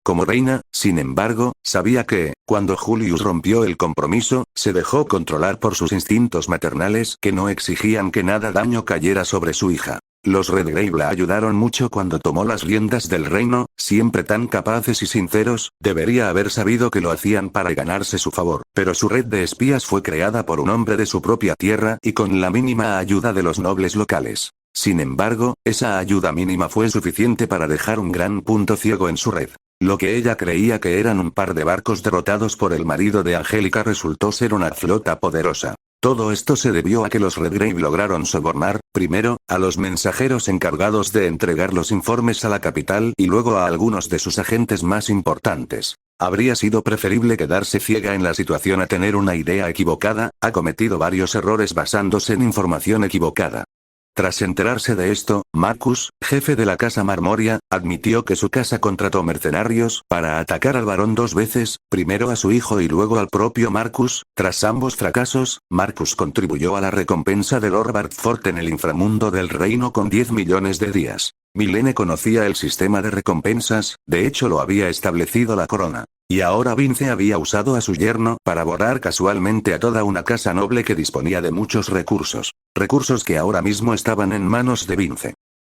Como reina, sin embargo, sabía que, cuando Julius rompió el compromiso, se dejó controlar por sus instintos maternales que no exigían que nada daño cayera sobre su hija. Los Redgrave la ayudaron mucho cuando tomó las riendas del reino, siempre tan capaces y sinceros, debería haber sabido que lo hacían para ganarse su favor, pero su red de espías fue creada por un hombre de su propia tierra y con la mínima ayuda de los nobles locales. Sin embargo, esa ayuda mínima fue suficiente para dejar un gran punto ciego en su red. Lo que ella creía que eran un par de barcos derrotados por el marido de Angélica resultó ser una flota poderosa. Todo esto se debió a que los Redgrave lograron sobornar, primero, a los mensajeros encargados de entregar los informes a la capital y luego a algunos de sus agentes más importantes. Habría sido preferible quedarse ciega en la situación a tener una idea equivocada, ha cometido varios errores basándose en información equivocada. Tras enterarse de esto, Marcus, jefe de la Casa Marmoria, admitió que su casa contrató mercenarios para atacar al varón 2 veces, primero a su hijo y luego al propio Marcus. Tras ambos fracasos, Marcus contribuyó a la recompensa de Lord Bartford en el inframundo del reino con 10 millones de días. Mylene conocía el sistema de recompensas, de hecho lo había establecido la corona. Y ahora Vince había usado a su yerno para borrar casualmente a toda una casa noble que disponía de muchos recursos. Recursos que ahora mismo estaban en manos de Vince.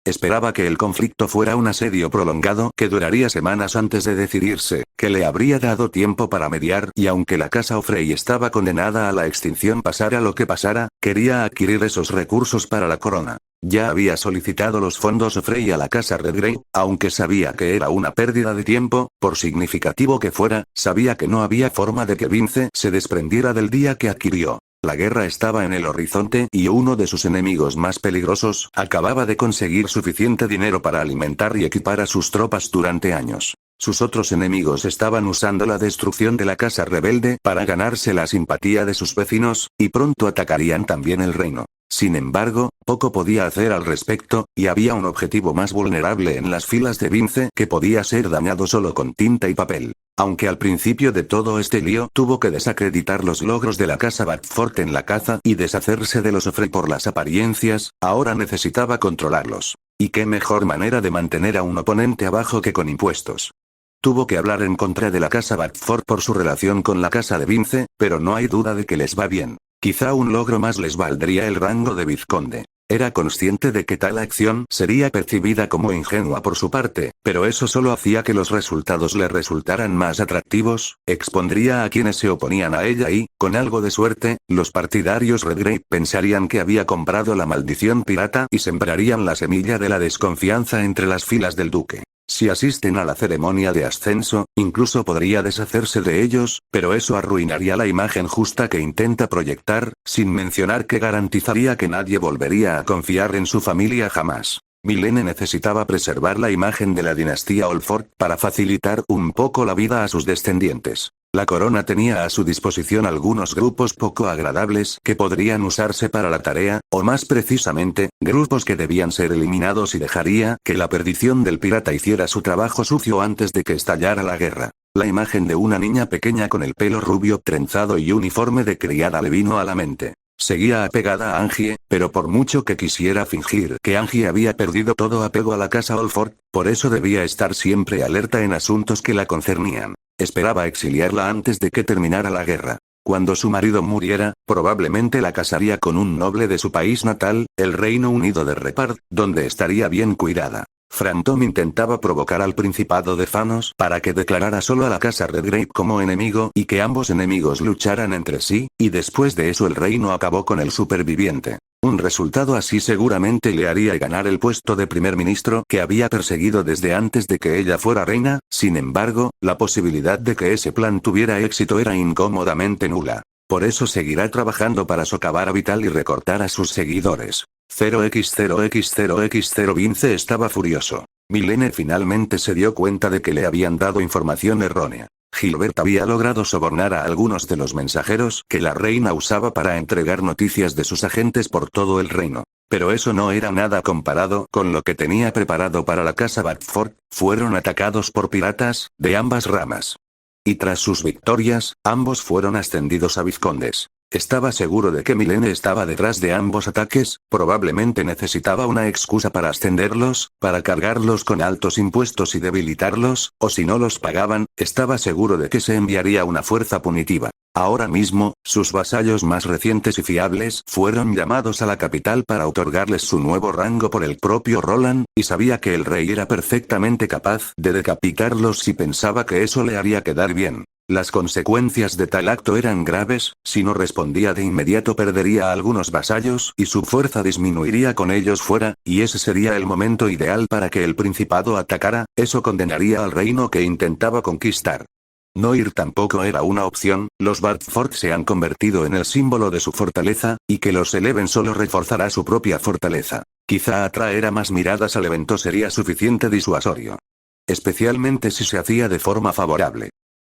Esperaba que el conflicto fuera un asedio prolongado que duraría semanas antes de decidirse, que le habría dado tiempo para mediar y aunque la casa O'Frey estaba condenada a la extinción pasara lo que pasara, quería adquirir esos recursos para la corona. Ya había solicitado los fondos O'Frey a la casa Redgrave, aunque sabía que era una pérdida de tiempo, por significativo que fuera, sabía que no había forma de que Vince se desprendiera del día que adquirió. La guerra estaba en el horizonte y uno de sus enemigos más peligrosos acababa de conseguir suficiente dinero para alimentar y equipar a sus tropas durante años. Sus otros enemigos estaban usando la destrucción de la casa rebelde para ganarse la simpatía de sus vecinos, y pronto atacarían también el reino. Sin embargo, poco podía hacer al respecto, y había un objetivo más vulnerable en las filas de Vince que podía ser dañado solo con tinta y papel. Aunque al principio de todo este lío tuvo que desacreditar los logros de la casa Bartford en la caza y deshacerse de los O'Frey por las apariencias, ahora necesitaba controlarlos. Y qué mejor manera de mantener a un oponente abajo que con impuestos. Tuvo que hablar en contra de la casa Bartford por su relación con la casa de Vince, pero no hay duda de que les va bien. Quizá un logro más les valdría el rango de vizconde. Era consciente de que tal acción sería percibida como ingenua por su parte, pero eso solo hacía que los resultados le resultaran más atractivos, expondría a quienes se oponían a ella y, con algo de suerte, los partidarios Redgrave pensarían que había comprado la maldición pirata y sembrarían la semilla de la desconfianza entre las filas del duque. Si asisten a la ceremonia de ascenso, incluso podría deshacerse de ellos, pero eso arruinaría la imagen justa que intenta proyectar, sin mencionar que garantizaría que nadie volvería a confiar en su familia jamás. Mylene necesitaba preservar la imagen de la dinastía Olford para facilitar un poco la vida a sus descendientes. La corona tenía a su disposición algunos grupos poco agradables que podrían usarse para la tarea, o más precisamente, grupos que debían ser eliminados y dejaría que la perdición del pirata hiciera su trabajo sucio antes de que estallara la guerra. La imagen de una niña pequeña con el pelo rubio trenzado y uniforme de criada le vino a la mente. Seguía apegada a Angie, pero por mucho que quisiera fingir que Angie había perdido todo apego a la casa Olford, por eso debía estar siempre alerta en asuntos que la concernían. Esperaba exiliarla antes de que terminara la guerra. Cuando su marido muriera, probablemente la casaría con un noble de su país natal, el Reino Unido de Repard, donde estaría bien cuidada. Frantom intentaba provocar al Principado de Thanos para que declarara solo a la casa Redgrave como enemigo y que ambos enemigos lucharan entre sí, y después de eso el reino acabó con el superviviente. Un resultado así seguramente le haría ganar el puesto de primer ministro que había perseguido desde antes de que ella fuera reina, sin embargo, la posibilidad de que ese plan tuviera éxito era incómodamente nula. Por eso seguirá trabajando para socavar a Vital y recortar a sus seguidores. 0x0x0x0 Vince estaba furioso. Mylene finalmente se dio cuenta de que le habían dado información errónea. Gilbert había logrado sobornar a algunos de los mensajeros que la reina usaba para entregar noticias de sus agentes por todo el reino. Pero eso no era nada comparado con lo que tenía preparado para la casa Bartford. Fueron atacados por piratas, de ambas ramas. Y tras sus victorias, ambos fueron ascendidos a vizcondes. Estaba seguro de que Milene estaba detrás de ambos ataques, probablemente necesitaba una excusa para ascenderlos, para cargarlos con altos impuestos y debilitarlos, o si no los pagaban, estaba seguro de que se enviaría una fuerza punitiva. Ahora mismo, sus vasallos más recientes y fiables fueron llamados a la capital para otorgarles su nuevo rango por el propio Roland, y sabía que el rey era perfectamente capaz de decapitarlos si pensaba que eso le haría quedar bien. Las consecuencias de tal acto eran graves, si no respondía de inmediato perdería a algunos vasallos y su fuerza disminuiría con ellos fuera, y ese sería el momento ideal para que el principado atacara, eso condenaría al reino que intentaba conquistar. No ir tampoco era una opción, los Bartford se han convertido en el símbolo de su fortaleza, y que los eleven solo reforzará su propia fortaleza. Quizá atraer a más miradas al evento sería suficiente disuasorio. Especialmente si se hacía de forma favorable.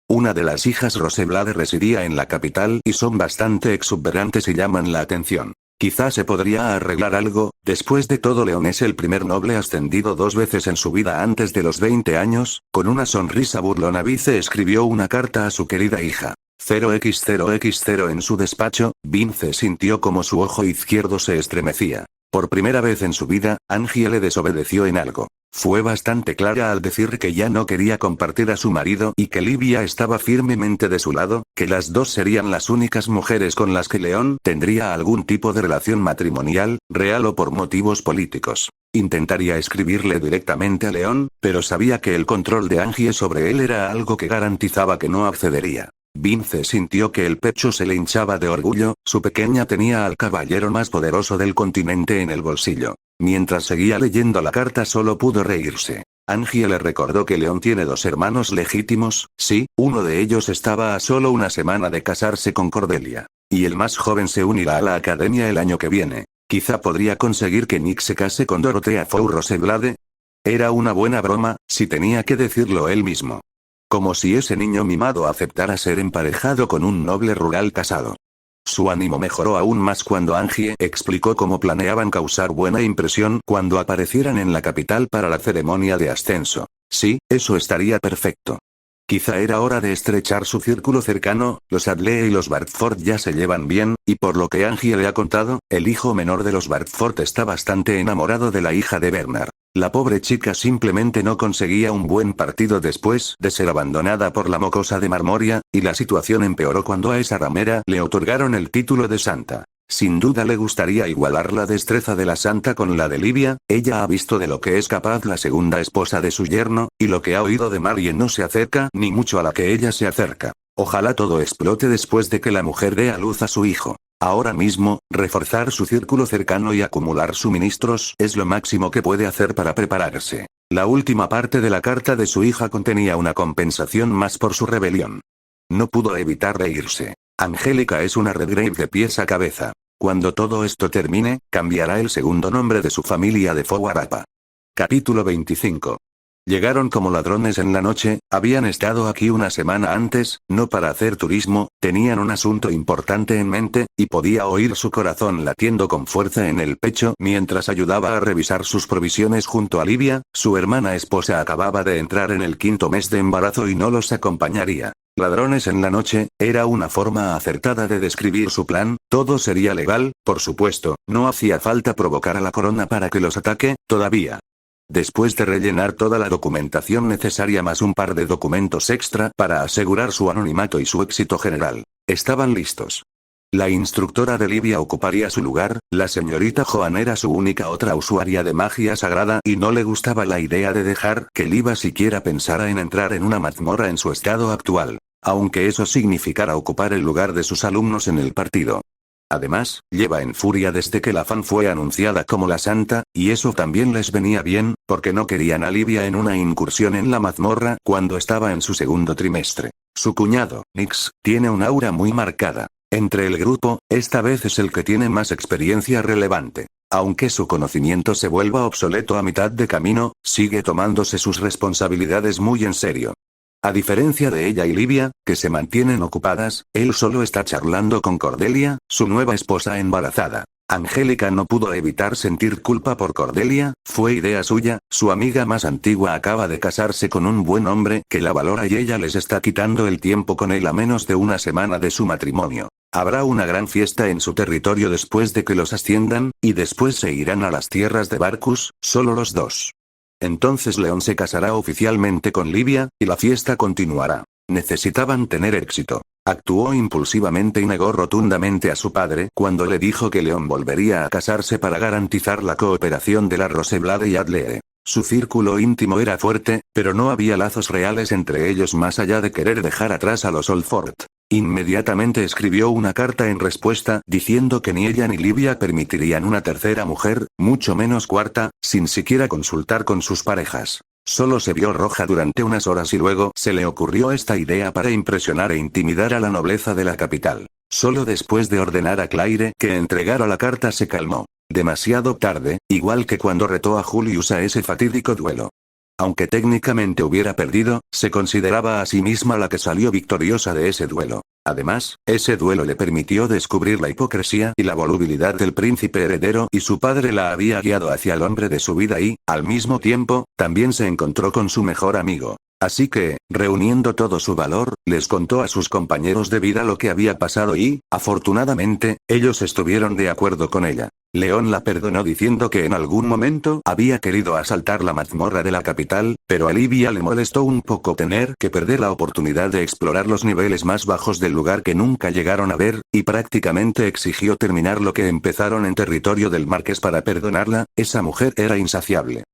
Una de las hijas Roseblade residía en la capital y son bastante exuberantes y llaman la atención. Quizá se podría arreglar algo, después de todo León es el primer noble ascendido 2 veces en su vida antes de los 20 años, con una sonrisa burlona Vince escribió una carta a su querida hija. 0x0x0 en su despacho, Vince sintió como su ojo izquierdo se estremecía. Por primera vez en su vida, Angie le desobedeció en algo. Fue bastante clara al decir que ya no quería compartir a su marido y que Livia estaba firmemente de su lado, que las dos serían las únicas mujeres con las que León tendría algún tipo de relación matrimonial, real o por motivos políticos. Intentaría escribirle directamente a León, pero sabía que el control de Angie sobre él era algo que garantizaba que no accedería. Vince sintió que el pecho se le hinchaba de orgullo, su pequeña tenía al caballero más poderoso del continente en el bolsillo. Mientras seguía leyendo la carta solo pudo reírse. Angie le recordó que León tiene 2 hermanos legítimos, sí, uno de ellos estaba a solo una semana de casarse con Cordelia. Y el más joven se unirá a la academia el año que viene. Quizá podría conseguir que Nick se case con Dorothea Fou Roseblade. Era una buena broma, si tenía que decirlo él mismo. Como si ese niño mimado aceptara ser emparejado con un noble rural casado. Su ánimo mejoró aún más cuando Angie explicó cómo planeaban causar buena impresión cuando aparecieran en la capital para la ceremonia de ascenso. Sí, eso estaría perfecto. Quizá era hora de estrechar su círculo cercano, los Adley y los Bartford ya se llevan bien, y por lo que Angie le ha contado, el hijo menor de los Bartford está bastante enamorado de la hija de Bernard. La pobre chica simplemente no conseguía un buen partido después de ser abandonada por la mocosa de Marmoria, y la situación empeoró cuando a esa ramera le otorgaron el título de santa. Sin duda le gustaría igualar la destreza de la santa con la de Livia, ella ha visto de lo que es capaz la segunda esposa de su yerno, y lo que ha oído de Marien no se acerca ni mucho a la que ella se acerca. Ojalá todo explote después de que la mujer dé a luz a su hijo. Ahora mismo, reforzar su círculo cercano y acumular suministros es lo máximo que puede hacer para prepararse. La última parte de la carta de su hija contenía una compensación más por su rebelión. No pudo evitar reírse. Angélica es una Redgrave de pies a cabeza. Cuando todo esto termine, cambiará el segundo nombre de su familia de Fowarapa. Capítulo 25. Llegaron como ladrones en la noche, habían estado aquí una semana antes, no para hacer turismo, tenían un asunto importante en mente, y podía oír su corazón latiendo con fuerza en el pecho mientras ayudaba a revisar sus provisiones junto a Livia, su hermana esposa acababa de entrar en el 5º mes de embarazo y no los acompañaría. Ladrones en la noche, era una forma acertada de describir su plan, todo sería legal, por supuesto, no hacía falta provocar a la corona para que los ataque, todavía. Después de rellenar toda la documentación necesaria más un par de documentos extra para asegurar su anonimato y su éxito general, estaban listos. La instructora de Livia ocuparía su lugar, la señorita Joan era su única otra usuaria de magia sagrada y no le gustaba la idea de dejar que Liva siquiera pensara en entrar en una mazmorra en su estado actual, aunque eso significara ocupar el lugar de sus alumnos en el partido. Además, lleva en furia desde que la fan fue anunciada como la santa, y eso también les venía bien, porque no querían a Livia en una incursión en la mazmorra cuando estaba en su segundo trimestre. Su cuñado, Nix, tiene un aura muy marcada. Entre el grupo, esta vez es el que tiene más experiencia relevante. Aunque su conocimiento se vuelva obsoleto a mitad de camino, sigue tomándose sus responsabilidades muy en serio. A diferencia de ella y Livia, que se mantienen ocupadas, él solo está charlando con Cordelia, su nueva esposa embarazada. Angélica no pudo evitar sentir culpa por Cordelia, fue idea suya, su amiga más antigua acaba de casarse con un buen hombre que la valora y ella les está quitando el tiempo con él a menos de una semana de su matrimonio. Habrá una gran fiesta en su territorio después de que los asciendan, y después se irán a las tierras de Barcus, solo los dos. Entonces León se casará oficialmente con Livia, y la fiesta continuará. Necesitaban tener éxito. Actuó impulsivamente y negó rotundamente a su padre cuando le dijo que León volvería a casarse para garantizar la cooperación de la Roseblade y Adlee. Su círculo íntimo era fuerte, pero no había lazos reales entre ellos más allá de querer dejar atrás a los Oldfort. Inmediatamente escribió una carta en respuesta diciendo que ni ella ni Livia permitirían una tercera mujer, mucho menos cuarta, sin siquiera consultar con sus parejas. Solo se vio roja durante unas horas y luego se le ocurrió esta idea para impresionar e intimidar a la nobleza de la capital. Solo después de ordenar a Claire que entregara la carta se calmó. Demasiado tarde, igual que cuando retó a Julius a ese fatídico duelo. Aunque técnicamente hubiera perdido, se consideraba a sí misma la que salió victoriosa de ese duelo. Además, ese duelo le permitió descubrir la hipocresía y la volubilidad del príncipe heredero y su padre la había guiado hacia el hombre de su vida y, al mismo tiempo, también se encontró con su mejor amigo. Así que, reuniendo todo su valor, les contó a sus compañeros de vida lo que había pasado y, afortunadamente, ellos estuvieron de acuerdo con ella. León la perdonó diciendo que en algún momento había querido asaltar la mazmorra de la capital, pero a Livia le molestó un poco tener que perder la oportunidad de explorar los niveles más bajos del lugar que nunca llegaron a ver, y prácticamente exigió terminar lo que empezaron en territorio del marqués para perdonarla. Esa mujer era insaciable.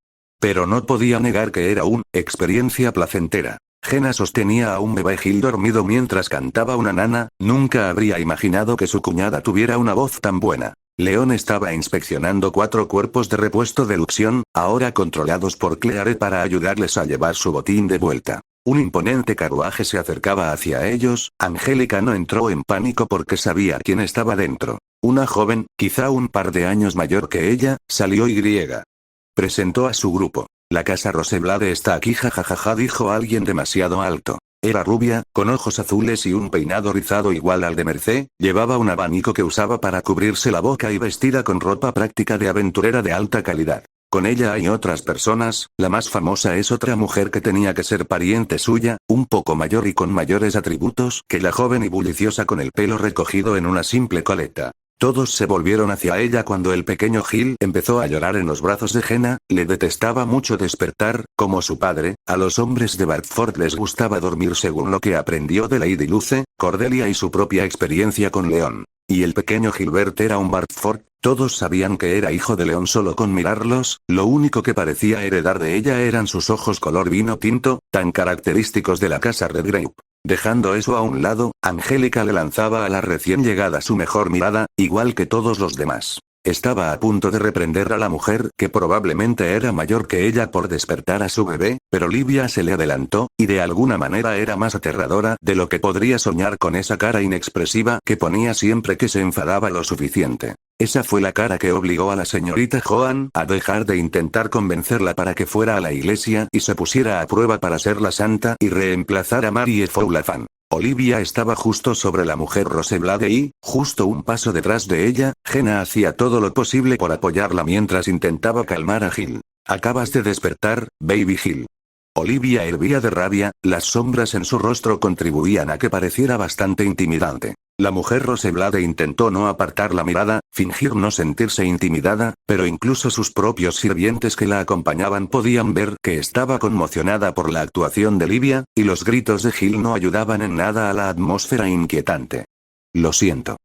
Pero no podía negar que era una experiencia placentera. Jenna sostenía a un bebé Gil dormido mientras cantaba una nana, nunca habría imaginado que su cuñada tuviera una voz tan buena. León estaba inspeccionando 4 cuerpos de repuesto de Luxión, ahora controlados por Claire para ayudarles a llevar su botín de vuelta. Un imponente carruaje se acercaba hacia ellos. Angélica no entró en pánico porque sabía quién estaba dentro. Una joven, quizá un par de años mayor que ella, salió y presentó a su grupo. La casa Roseblade está aquí, jajajaja, dijo alguien demasiado alto. Era rubia, con ojos azules y un peinado rizado igual al de Mercé, llevaba un abanico que usaba para cubrirse la boca y vestida con ropa práctica de aventurera de alta calidad. Con ella hay otras personas, la más famosa es otra mujer que tenía que ser pariente suya, un poco mayor y con mayores atributos que la joven y bulliciosa con el pelo recogido en una simple coleta. Todos se volvieron hacia ella cuando el pequeño Gil empezó a llorar en los brazos de Jenna. Le detestaba mucho despertar, como su padre. A los hombres de Bartford les gustaba dormir según lo que aprendió de Lady Luce, Cordelia y su propia experiencia con León. Y el pequeño Gilbert era un Bartford. Todos sabían que era hijo de León solo con mirarlos. Lo único que parecía heredar de ella eran sus ojos color vino tinto, tan característicos de la casa Redgrave. Dejando eso a un lado, Angélica le lanzaba a la recién llegada su mejor mirada, igual que todos los demás. Estaba a punto de reprender a la mujer, que probablemente era mayor que ella por despertar a su bebé, pero Livia se le adelantó, y de alguna manera era más aterradora de lo que podría soñar con esa cara inexpresiva que ponía siempre que se enfadaba lo suficiente. Esa fue la cara que obligó a la señorita Joan a dejar de intentar convencerla para que fuera a la iglesia y se pusiera a prueba para ser la santa y reemplazar a Marie Foulafan. Olivia estaba justo sobre la mujer Roseblade y, justo un paso detrás de ella, Jenna hacía todo lo posible por apoyarla mientras intentaba calmar a Gil. Acabas de despertar, baby Gil. Olivia hervía de rabia, las sombras en su rostro contribuían a que pareciera bastante intimidante. La mujer Roseblade intentó no apartar la mirada, fingir no sentirse intimidada, pero incluso sus propios sirvientes que la acompañaban podían ver que estaba conmocionada por la actuación de Livia, y los gritos de Gil no ayudaban en nada a la atmósfera inquietante. Lo siento.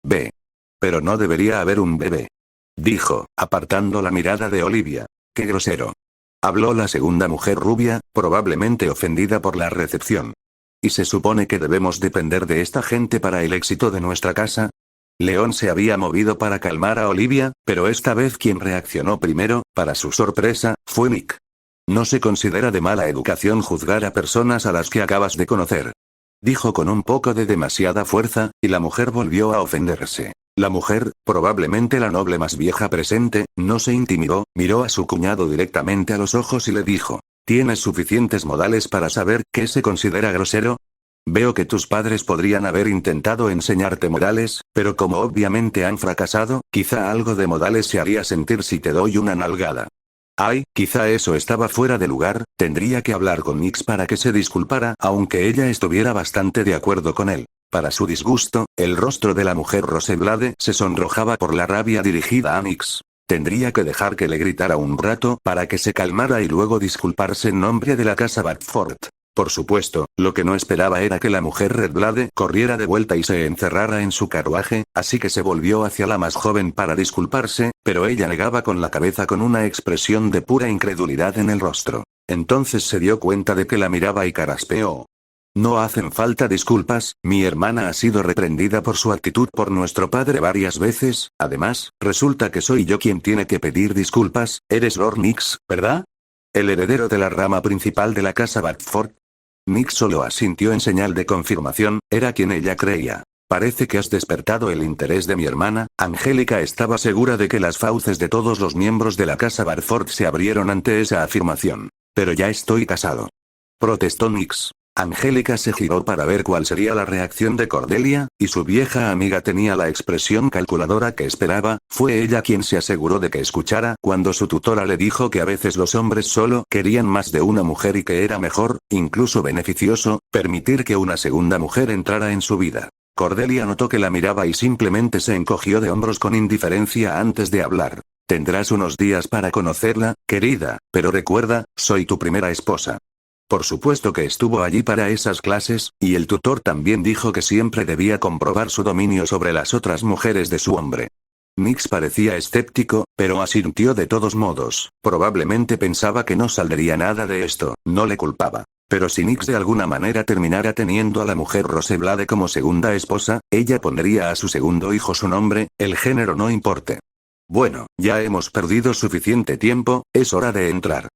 Ve. Pero no debería haber un bebé. Dijo, apartando la mirada de Olivia. Qué grosero. Habló la segunda mujer rubia, probablemente ofendida por la recepción. ¿Y se supone que debemos depender de esta gente para el éxito de nuestra casa? León se había movido para calmar a Olivia, pero esta vez quien reaccionó primero, para su sorpresa, fue Nick. No se considera de mala educación juzgar a personas a las que acabas de conocer. Dijo con un poco de demasiada fuerza, y la mujer volvió a ofenderse. La mujer, probablemente la noble más vieja presente, no se intimidó, miró a su cuñado directamente a los ojos y le dijo: ¿Tienes suficientes modales para saber qué se considera grosero? Veo que tus padres podrían haber intentado enseñarte modales, pero como obviamente han fracasado, quizá algo de modales se haría sentir si te doy una nalgada. Ay, quizá eso estaba fuera de lugar, tendría que hablar con Nix para que se disculpara, aunque ella estuviera bastante de acuerdo con él. Para su disgusto, el rostro de la mujer Roseblade se sonrojaba por la rabia dirigida a Nix. Tendría que dejar que le gritara un rato para que se calmara y luego disculparse en nombre de la casa Bartford. Por supuesto, lo que no esperaba era que la mujer Redblade corriera de vuelta y se encerrara en su carruaje, así que se volvió hacia la más joven para disculparse, pero ella negaba con la cabeza con una expresión de pura incredulidad en el rostro. Entonces se dio cuenta de que la miraba y caraspeó. No hacen falta disculpas, mi hermana ha sido reprendida por su actitud por nuestro padre varias veces, además, resulta que soy yo quien tiene que pedir disculpas, eres Lord Nix, ¿verdad? El heredero de la rama principal de la casa Bartford. Nix solo asintió en señal de confirmación, era quien ella creía. Parece que has despertado el interés de mi hermana. Angélica estaba segura de que las fauces de todos los miembros de la casa Bartford se abrieron ante esa afirmación. Pero ya estoy casado. Protestó Nix. Angélica se giró para ver cuál sería la reacción de Cordelia, y su vieja amiga tenía la expresión calculadora que esperaba. Fue ella quien se aseguró de que escuchara cuando su tutora le dijo que a veces los hombres solo querían más de una mujer y que era mejor, incluso beneficioso, permitir que una segunda mujer entrara en su vida. Cordelia notó que la miraba y simplemente se encogió de hombros con indiferencia antes de hablar. Tendrás unos días para conocerla, querida, pero recuerda, soy tu primera esposa. Por supuesto que estuvo allí para esas clases, y el tutor también dijo que siempre debía comprobar su dominio sobre las otras mujeres de su hombre. Nix parecía escéptico, pero asintió de todos modos. Probablemente pensaba que no saldría nada de esto, no le culpaba. Pero si Nix de alguna manera terminara teniendo a la mujer Roseblade como segunda esposa, ella pondría a su segundo hijo su nombre, el género no importe. Bueno, ya hemos perdido suficiente tiempo, es hora de entrar.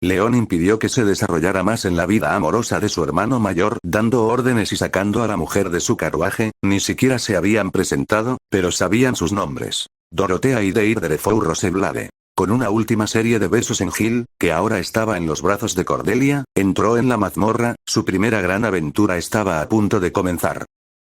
León impidió que se desarrollara más en la vida amorosa de su hermano mayor, dando órdenes y sacando a la mujer de su carruaje. Ni siquiera se habían presentado, pero sabían sus nombres. Dorotea y Deirdre Four Roseblade. Con una última serie de besos en Gil, que ahora estaba en los brazos de Cordelia, entró en la mazmorra. Su primera gran aventura estaba a punto de comenzar.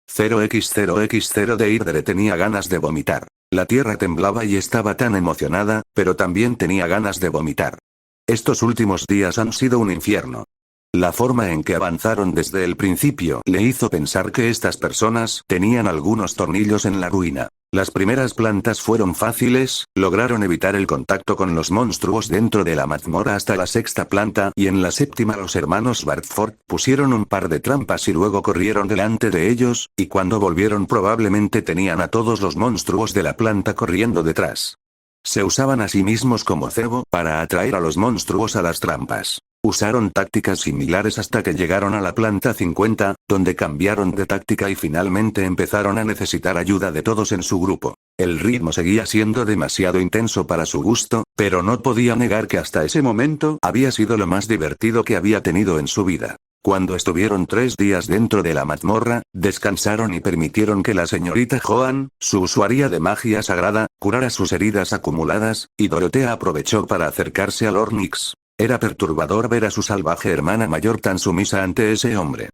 0x0x0 Deirdre tenía ganas de vomitar. La tierra temblaba y estaba tan emocionada, pero también tenía ganas de vomitar. Estos últimos días han sido un infierno. La forma en que avanzaron desde el principio le hizo pensar que estas personas tenían algunos tornillos en la ruina. Las primeras plantas fueron fáciles, lograron evitar el contacto con los monstruos dentro de la mazmorra hasta la sexta planta, y en la séptima los hermanos Bartford pusieron un par de trampas y luego corrieron delante de ellos, y cuando volvieron probablemente tenían a todos los monstruos de la planta corriendo detrás. Se usaban a sí mismos como cebo para atraer a los monstruos a las trampas. Usaron tácticas similares hasta que llegaron a la planta 50, donde cambiaron de táctica y finalmente empezaron a necesitar ayuda de todos en su grupo. El ritmo seguía siendo demasiado intenso para su gusto, pero no podía negar que hasta ese momento había sido lo más divertido que había tenido en su vida. Cuando estuvieron 3 días dentro de la mazmorra, descansaron y permitieron que la señorita Joan, su usuaria de magia sagrada, curara sus heridas acumuladas, y Dorotea aprovechó para acercarse a Lord Nix. Era perturbador ver a su salvaje hermana mayor tan sumisa ante ese hombre.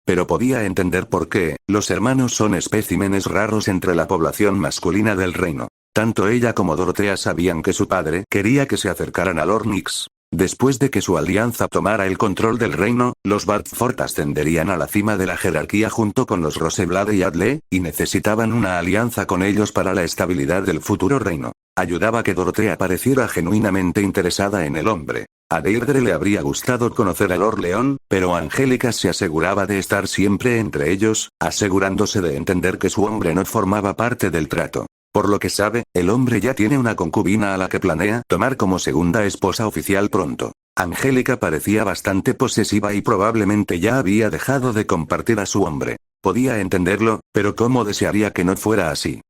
Pero podía entender por qué. Los hermanos son especímenes raros entre la población masculina del reino. Tanto ella como Dorotea sabían que su padre quería que se acercaran a Lord Nix. Después de que su alianza tomara el control del reino, los Bartford ascenderían a la cima de la jerarquía junto con los Roseblade y Adle, y necesitaban una alianza con ellos para la estabilidad del futuro reino. Ayudaba que Dorotea pareciera genuinamente interesada en el hombre. A Deirdre le habría gustado conocer a Lord León, pero Angélica se aseguraba de estar siempre entre ellos, asegurándose de entender que su hombre no formaba parte del trato. Por lo que sabe, el hombre ya tiene una concubina a la que planea tomar como segunda esposa oficial pronto. Angélica parecía bastante posesiva y probablemente ya había dejado de compartir a su hombre. Podía entenderlo, pero cómo desearía que no fuera así.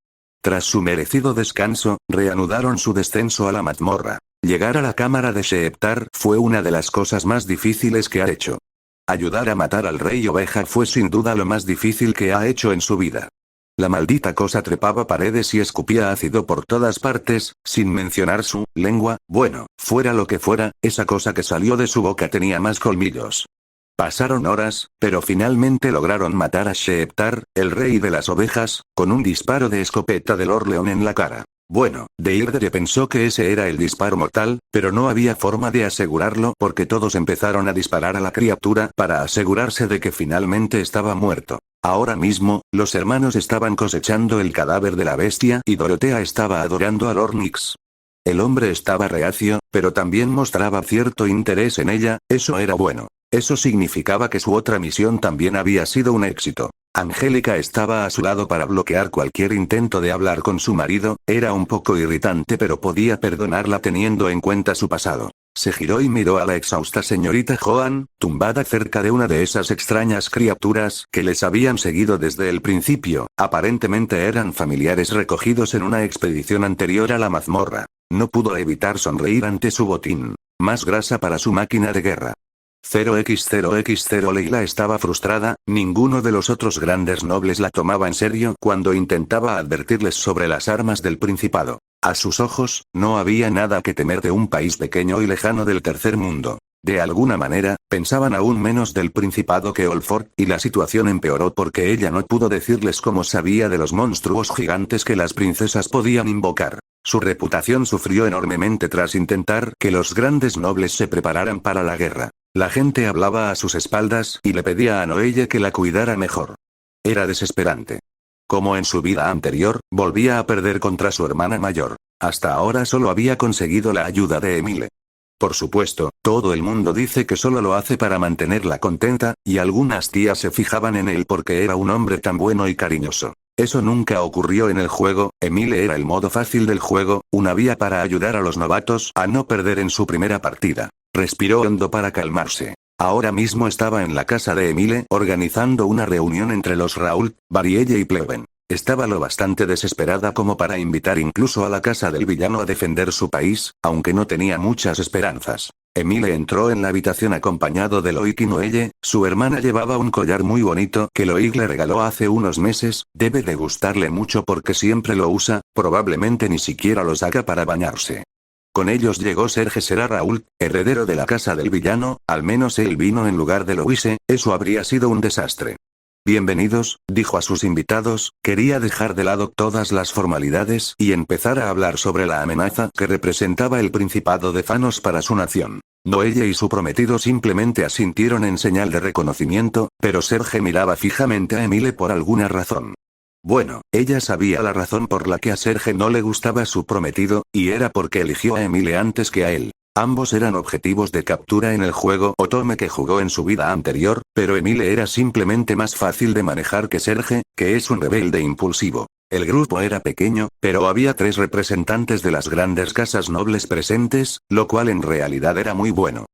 Tras su merecido descanso, reanudaron su descenso a la mazmorra. Llegar a la cámara de Sheeptar fue una de las cosas más difíciles que ha hecho. Ayudar a matar al rey oveja fue sin duda lo más difícil que ha hecho en su vida. La maldita cosa trepaba paredes y escupía ácido por todas partes, sin mencionar su lengua. Bueno, fuera lo que fuera, esa cosa que salió de su boca tenía más colmillos. Pasaron horas, pero finalmente lograron matar a Sheeptar, el rey de las ovejas, con un disparo de escopeta de Lord León en la cara. Bueno, Deirdre pensó que ese era el disparo mortal, pero no había forma de asegurarlo porque todos empezaron a disparar a la criatura para asegurarse de que finalmente estaba muerto. Ahora mismo, los hermanos estaban cosechando el cadáver de la bestia y Dorotea estaba adorando a Lord Nyx. El hombre estaba reacio, pero también mostraba cierto interés en ella, eso era bueno. Eso significaba que su otra misión también había sido un éxito. Angélica estaba a su lado para bloquear cualquier intento de hablar con su marido, era un poco irritante pero podía perdonarla teniendo en cuenta su pasado. Se giró y miró a la exhausta señorita Joan, tumbada cerca de una de esas extrañas criaturas que les habían seguido desde el principio, aparentemente eran familiares recogidos en una expedición anterior a la mazmorra. No pudo evitar sonreír ante su botín. Más grasa para su máquina de guerra. 0x0x0 Leila estaba frustrada, ninguno de los otros grandes nobles la tomaba en serio cuando intentaba advertirles sobre las armas del Principado. A sus ojos, no había nada que temer de un país pequeño y lejano del tercer mundo. De alguna manera, pensaban aún menos del Principado que Olfort, y la situación empeoró porque ella no pudo decirles cómo sabía de los monstruos gigantes que las princesas podían invocar. Su reputación sufrió enormemente tras intentar que los grandes nobles se prepararan para la guerra. La gente hablaba a sus espaldas y le pedía a Noelle que la cuidara mejor. Era desesperante. Como en su vida anterior, volvía a perder contra su hermana mayor. Hasta ahora solo había conseguido la ayuda de Emile. Por supuesto, todo el mundo dice que solo lo hace para mantenerla contenta, y algunas tías se fijaban en él porque era un hombre tan bueno y cariñoso. Eso nunca ocurrió en el juego, Emile era el modo fácil del juego, una vía para ayudar a los novatos a no perder en su primera partida. Respiró hondo para calmarse. Ahora mismo estaba en la casa de Emile organizando una reunión entre los Raoult, Barielle y Pleven. Estaba lo bastante desesperada como para invitar incluso a la casa del villano a defender su país, aunque no tenía muchas esperanzas. Emile entró en la habitación acompañado de Loic y Noelle, su hermana llevaba un collar muy bonito que Loic le regaló hace unos meses, debe de gustarle mucho porque siempre lo usa, probablemente ni siquiera lo saca para bañarse. Con ellos llegó Serge Raoult, heredero de la casa del villano, al menos él vino en lugar de Louise, eso habría sido un desastre. Bienvenidos, dijo a sus invitados, quería dejar de lado todas las formalidades y empezar a hablar sobre la amenaza que representaba el Principado de Fanos para su nación. Noelle y su prometido simplemente asintieron en señal de reconocimiento, pero Serge miraba fijamente a Emile por alguna razón. Bueno, ella sabía la razón por la que a Serge no le gustaba su prometido, y era porque eligió a Emile antes que a él. Ambos eran objetivos de captura en el juego Otome que jugó en su vida anterior, pero Emile era simplemente más fácil de manejar que Serge, que es un rebelde impulsivo. El grupo era pequeño, pero había 3 representantes de las grandes casas nobles presentes, lo cual en realidad era muy bueno.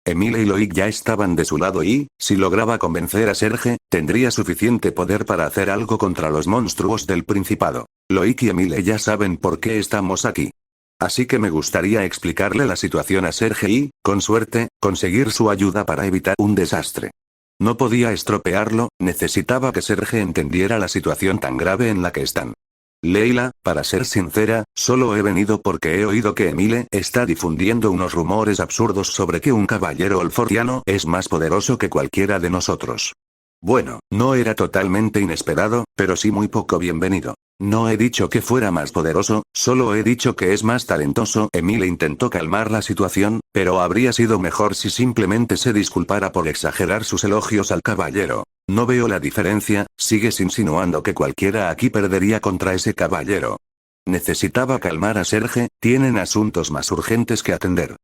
Emile y Loic ya estaban de su lado y, si lograba convencer a Serge, tendría suficiente poder para hacer algo contra los monstruos del Principado. Loic y Emile ya saben por qué estamos aquí. Así que me gustaría explicarle la situación a Serge y, con suerte, conseguir su ayuda para evitar un desastre. No podía estropearlo, necesitaba que Serge entendiera la situación tan grave en la que están. Leila, para ser sincera, solo he venido porque he oído que Emile está difundiendo unos rumores absurdos sobre que un caballero olfortiano es más poderoso que cualquiera de nosotros. Bueno, no era totalmente inesperado, pero sí muy poco bienvenido. No he dicho que fuera más poderoso, solo he dicho que es más talentoso. Emile intentó calmar la situación, pero habría sido mejor si simplemente se disculpara por exagerar sus elogios al caballero. No veo la diferencia, sigues insinuando que cualquiera aquí perdería contra ese caballero. Necesitaba calmar a Serge, tienen asuntos más urgentes que atender.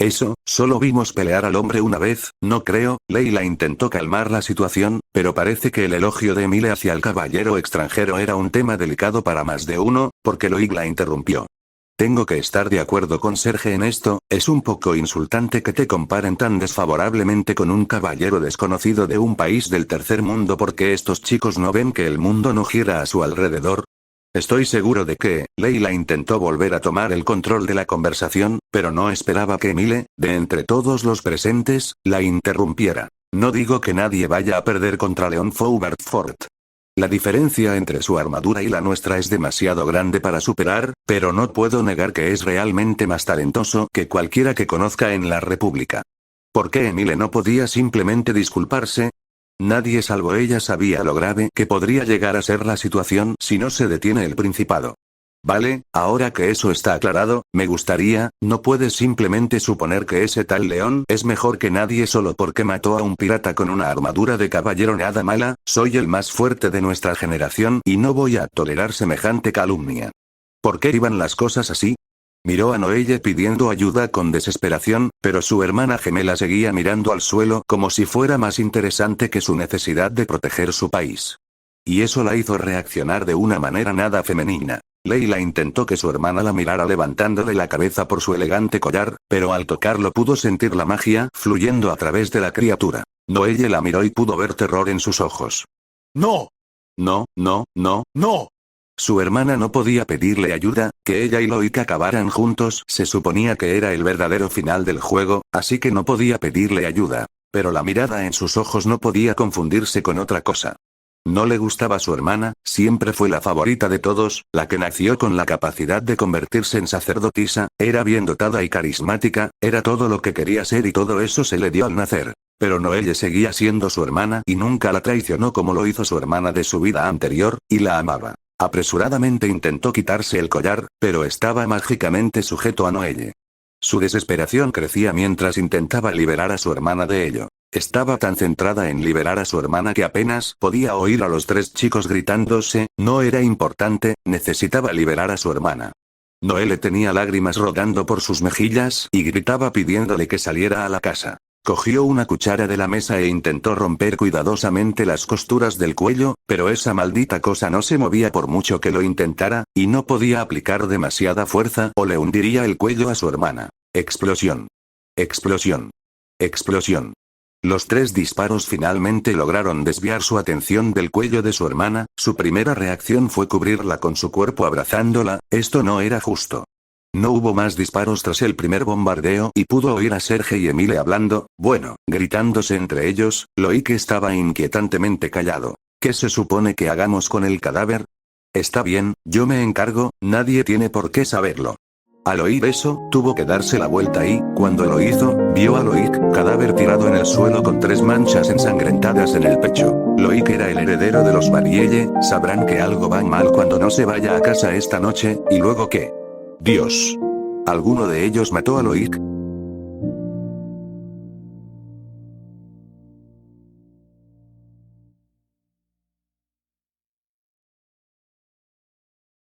Eso, solo vimos pelear al hombre una vez, no creo. Leila intentó calmar la situación, pero parece que el elogio de Emile hacia el caballero extranjero era un tema delicado para más de uno, porque Loic la interrumpió. Tengo que estar de acuerdo con Serge en esto, es un poco insultante que te comparen tan desfavorablemente con un caballero desconocido de un país del tercer mundo porque estos chicos no ven que el mundo no gira a su alrededor. Estoy seguro de que, Leila intentó volver a tomar el control de la conversación, pero no esperaba que Emile, de entre todos los presentes, la interrumpiera. No digo que nadie vaya a perder contra Leon Fort. La diferencia entre su armadura y la nuestra es demasiado grande para superar, pero no puedo negar que es realmente más talentoso que cualquiera que conozca en la República. ¿Por qué Emile no podía simplemente disculparse? Nadie salvo ella sabía lo grave que podría llegar a ser la situación si no se detiene el principado. Vale, ahora que eso está aclarado, me gustaría, no puedes simplemente suponer que ese tal León es mejor que nadie solo porque mató a un pirata con una armadura de caballero. Nada mala, soy el más fuerte de nuestra generación y no voy a tolerar semejante calumnia. ¿Por qué iban las cosas así? Miró a Noelle pidiendo ayuda con desesperación, pero su hermana gemela seguía mirando al suelo como si fuera más interesante que su necesidad de proteger su país. Y eso la hizo reaccionar de una manera nada femenina. Leila intentó que su hermana la mirara levantándole la cabeza por su elegante collar, pero al tocarlo pudo sentir la magia fluyendo a través de la criatura. Noelle la miró y pudo ver terror en sus ojos. ¡No! No, no, no, no. Su hermana no podía pedirle ayuda, que ella y Loic acabaran juntos se suponía que era el verdadero final del juego, así que no podía pedirle ayuda. Pero la mirada en sus ojos no podía confundirse con otra cosa. No le gustaba su hermana, siempre fue la favorita de todos, la que nació con la capacidad de convertirse en sacerdotisa, era bien dotada y carismática, era todo lo que quería ser y todo eso se le dio al nacer. Pero Noelle seguía siendo su hermana y nunca la traicionó como lo hizo su hermana de su vida anterior, y la amaba. Apresuradamente intentó quitarse el collar, pero estaba mágicamente sujeto a Noelle. Su desesperación crecía mientras intentaba liberar a su hermana de ello. Estaba tan centrada en liberar a su hermana que apenas podía oír a los tres chicos gritándose, no era importante, necesitaba liberar a su hermana. Noelle tenía lágrimas rodando por sus mejillas y gritaba pidiéndole que saliera a la casa. Cogió una cuchara de la mesa e intentó romper cuidadosamente las costuras del cuello, pero esa maldita cosa no se movía por mucho que lo intentara, y no podía aplicar demasiada fuerza o le hundiría el cuello a su hermana. Explosión. Explosión. Explosión. Los tres disparos finalmente lograron desviar su atención del cuello de su hermana, su primera reacción fue cubrirla con su cuerpo abrazándola, esto no era justo. No hubo más disparos tras el primer bombardeo y pudo oír a Serge y Emile hablando, bueno, gritándose entre ellos. Loic estaba inquietantemente callado. ¿Qué se supone que hagamos con el cadáver? Está bien, yo me encargo, nadie tiene por qué saberlo. Al oír eso, tuvo que darse la vuelta y, cuando lo hizo, vio a Loic, cadáver tirado en el suelo con 3 manchas ensangrentadas en el pecho. Loic era el heredero de los Barillet, sabrán que algo va mal cuando no se vaya a casa esta noche, ¿y luego qué? Dios. ¿Alguno de ellos mató a Loic?